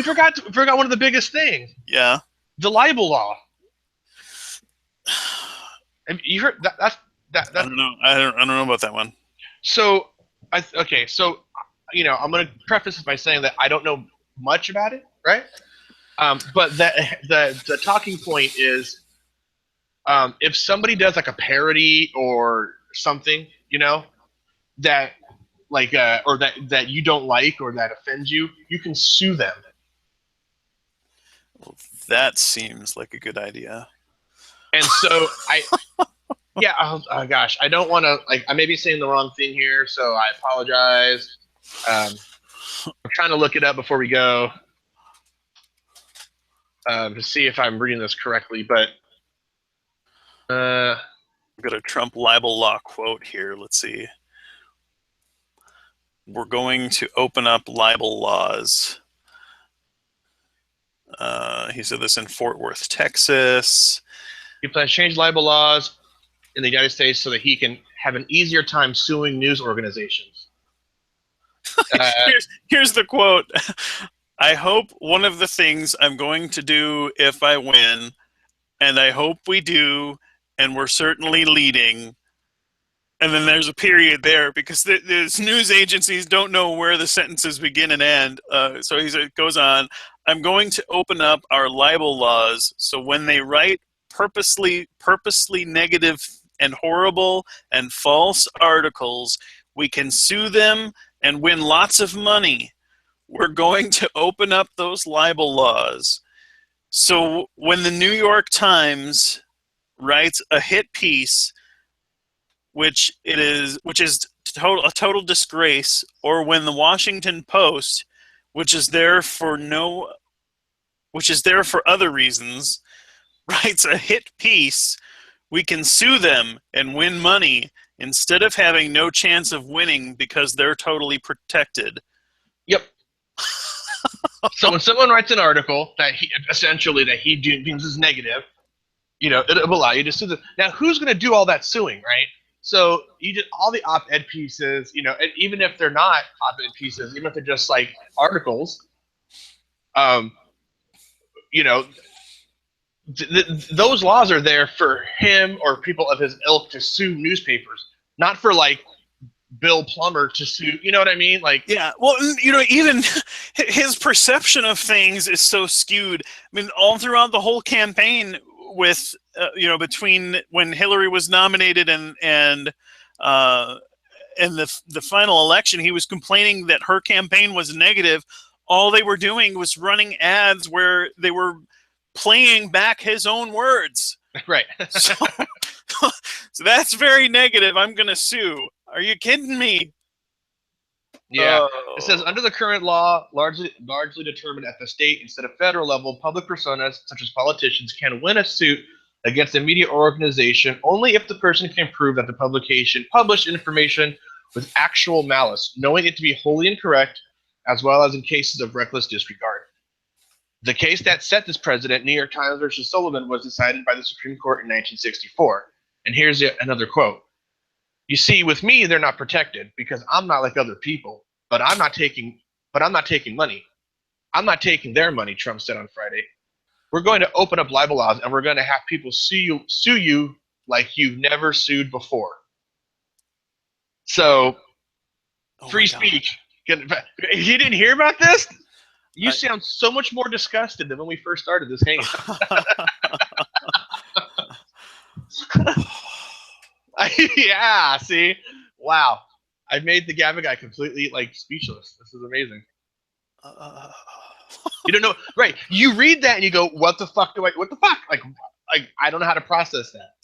forgot one of the biggest things. Yeah, the libel law. Have you heard that? I don't know. I don't know about that one. So, I'm going to preface this by saying that I don't know much about it, right? But the talking point is, if somebody does like a parody or something, that like or that you don't like or that offends you, you can sue them. Well, that seems like a good idea. And so yeah, oh gosh, I don't want to I may be saying the wrong thing here, so I apologize. I'm trying to look it up before we go to see if I'm reading this correctly, but I've got a Trump libel law quote here. Let's see. We're going to open up libel laws. He said this in Fort Worth, Texas. He plans to change libel laws in the United States so that he can have an easier time suing news organizations. Here's the quote. I hope one of the things I'm going to do if I win, and I hope we do, and we're certainly leading. And then there's a period there because the news agencies don't know where the sentences begin and end. So it goes on. I'm going to open up our libel laws so when they write purposely negative and horrible and false articles, we can sue them and win lots of money. We're going to open up those libel laws. So when the New York Times writes a hit piece, which is a total disgrace, or when the Washington Post, which is there for other reasons, writes a hit piece, we can sue them and win money instead of having no chance of winning because they're totally protected. Yep. So when someone writes an article that he deems as negative, it will allow you to sue them. Now, who's going to do all that suing, right? So you did all the op-ed pieces, and even if they're not op-ed pieces, even if they're just like articles, those laws are there for him or people of his ilk to sue newspapers, not for like Bill Plummer to sue. You know what I mean? Like, yeah. Well, even his perception of things is so skewed. I mean, all throughout the whole campaign, with between when Hillary was nominated and the final election, he was complaining that her campaign was negative. All they were doing was running ads where they were playing back his own words. Right. So that's very negative. I'm going to sue. Are you kidding me? Yeah. It says, under the current law, largely determined at the state instead of federal level, public personas, such as politicians, can win a suit against a media organization only if the person can prove that the publication published information with actual malice, knowing it to be wholly incorrect, as well as in cases of reckless disregard. The case that set this precedent, New York Times versus Sullivan, was decided by the Supreme Court in 1964. And here's another quote. You see, with me, they're not protected because I'm not like other people. But I'm not taking money. I'm not taking their money, Trump said on Friday. We're going to open up libel laws, and we're going to have people sue you like you've never sued before. So, free speech. You didn't hear about this? You sound so much more disgusted than when we first started this game. Yeah, see? Wow. I made the Gavin guy completely speechless. This is amazing. You don't know, right? You read that and you go, "What the fuck? What the fuck?" Like I don't know how to process that.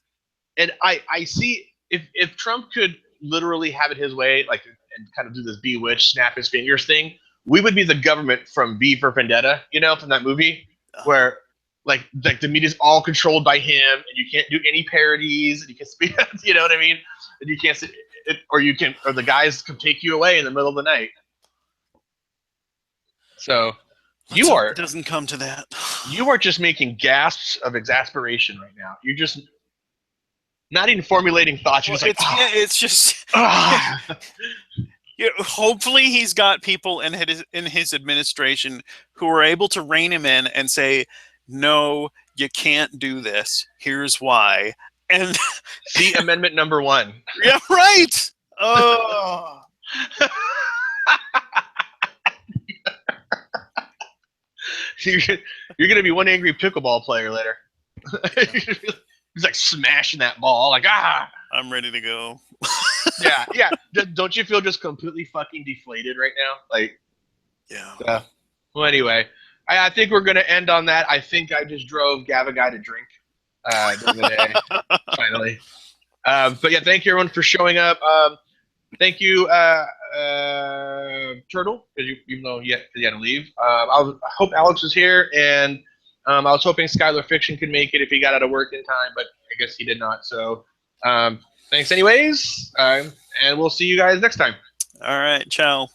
And I see if Trump could literally have it his way, like, and kind of do this bewitch, snap his fingers thing, we would be the government from V for Vendetta, you know, from that movie, where like the media's all controlled by him, and you can't do any parodies, and you can speak, you know what I mean? And you can't, or the guys can take you away in the middle of the night. So Let's hope it doesn't come to that. You are just making gasps of exasperation right now. You're just not even formulating thoughts. You're just like, it's just. Hopefully, he's got people in his administration who are able to rein him in and say, "No, you can't do this. Here's why." And see Amendment number 1. Yeah, right. Oh. You're gonna be one angry pickleball player later. He's like smashing that ball, like I'm ready to go. yeah. Don't you feel just completely fucking deflated right now? Like, yeah. Well, anyway, I think we're gonna end on that. I think I just drove Gavagai to drink during the day. Finally. But yeah, thank you everyone for showing up. Thank you, Turtle, because even though you had to leave. I hope Alex was here, and I was hoping Skylar Fiction could make it if he got out of work in time, but I guess he did not. So thanks anyways, and we'll see you guys next time. All right, ciao.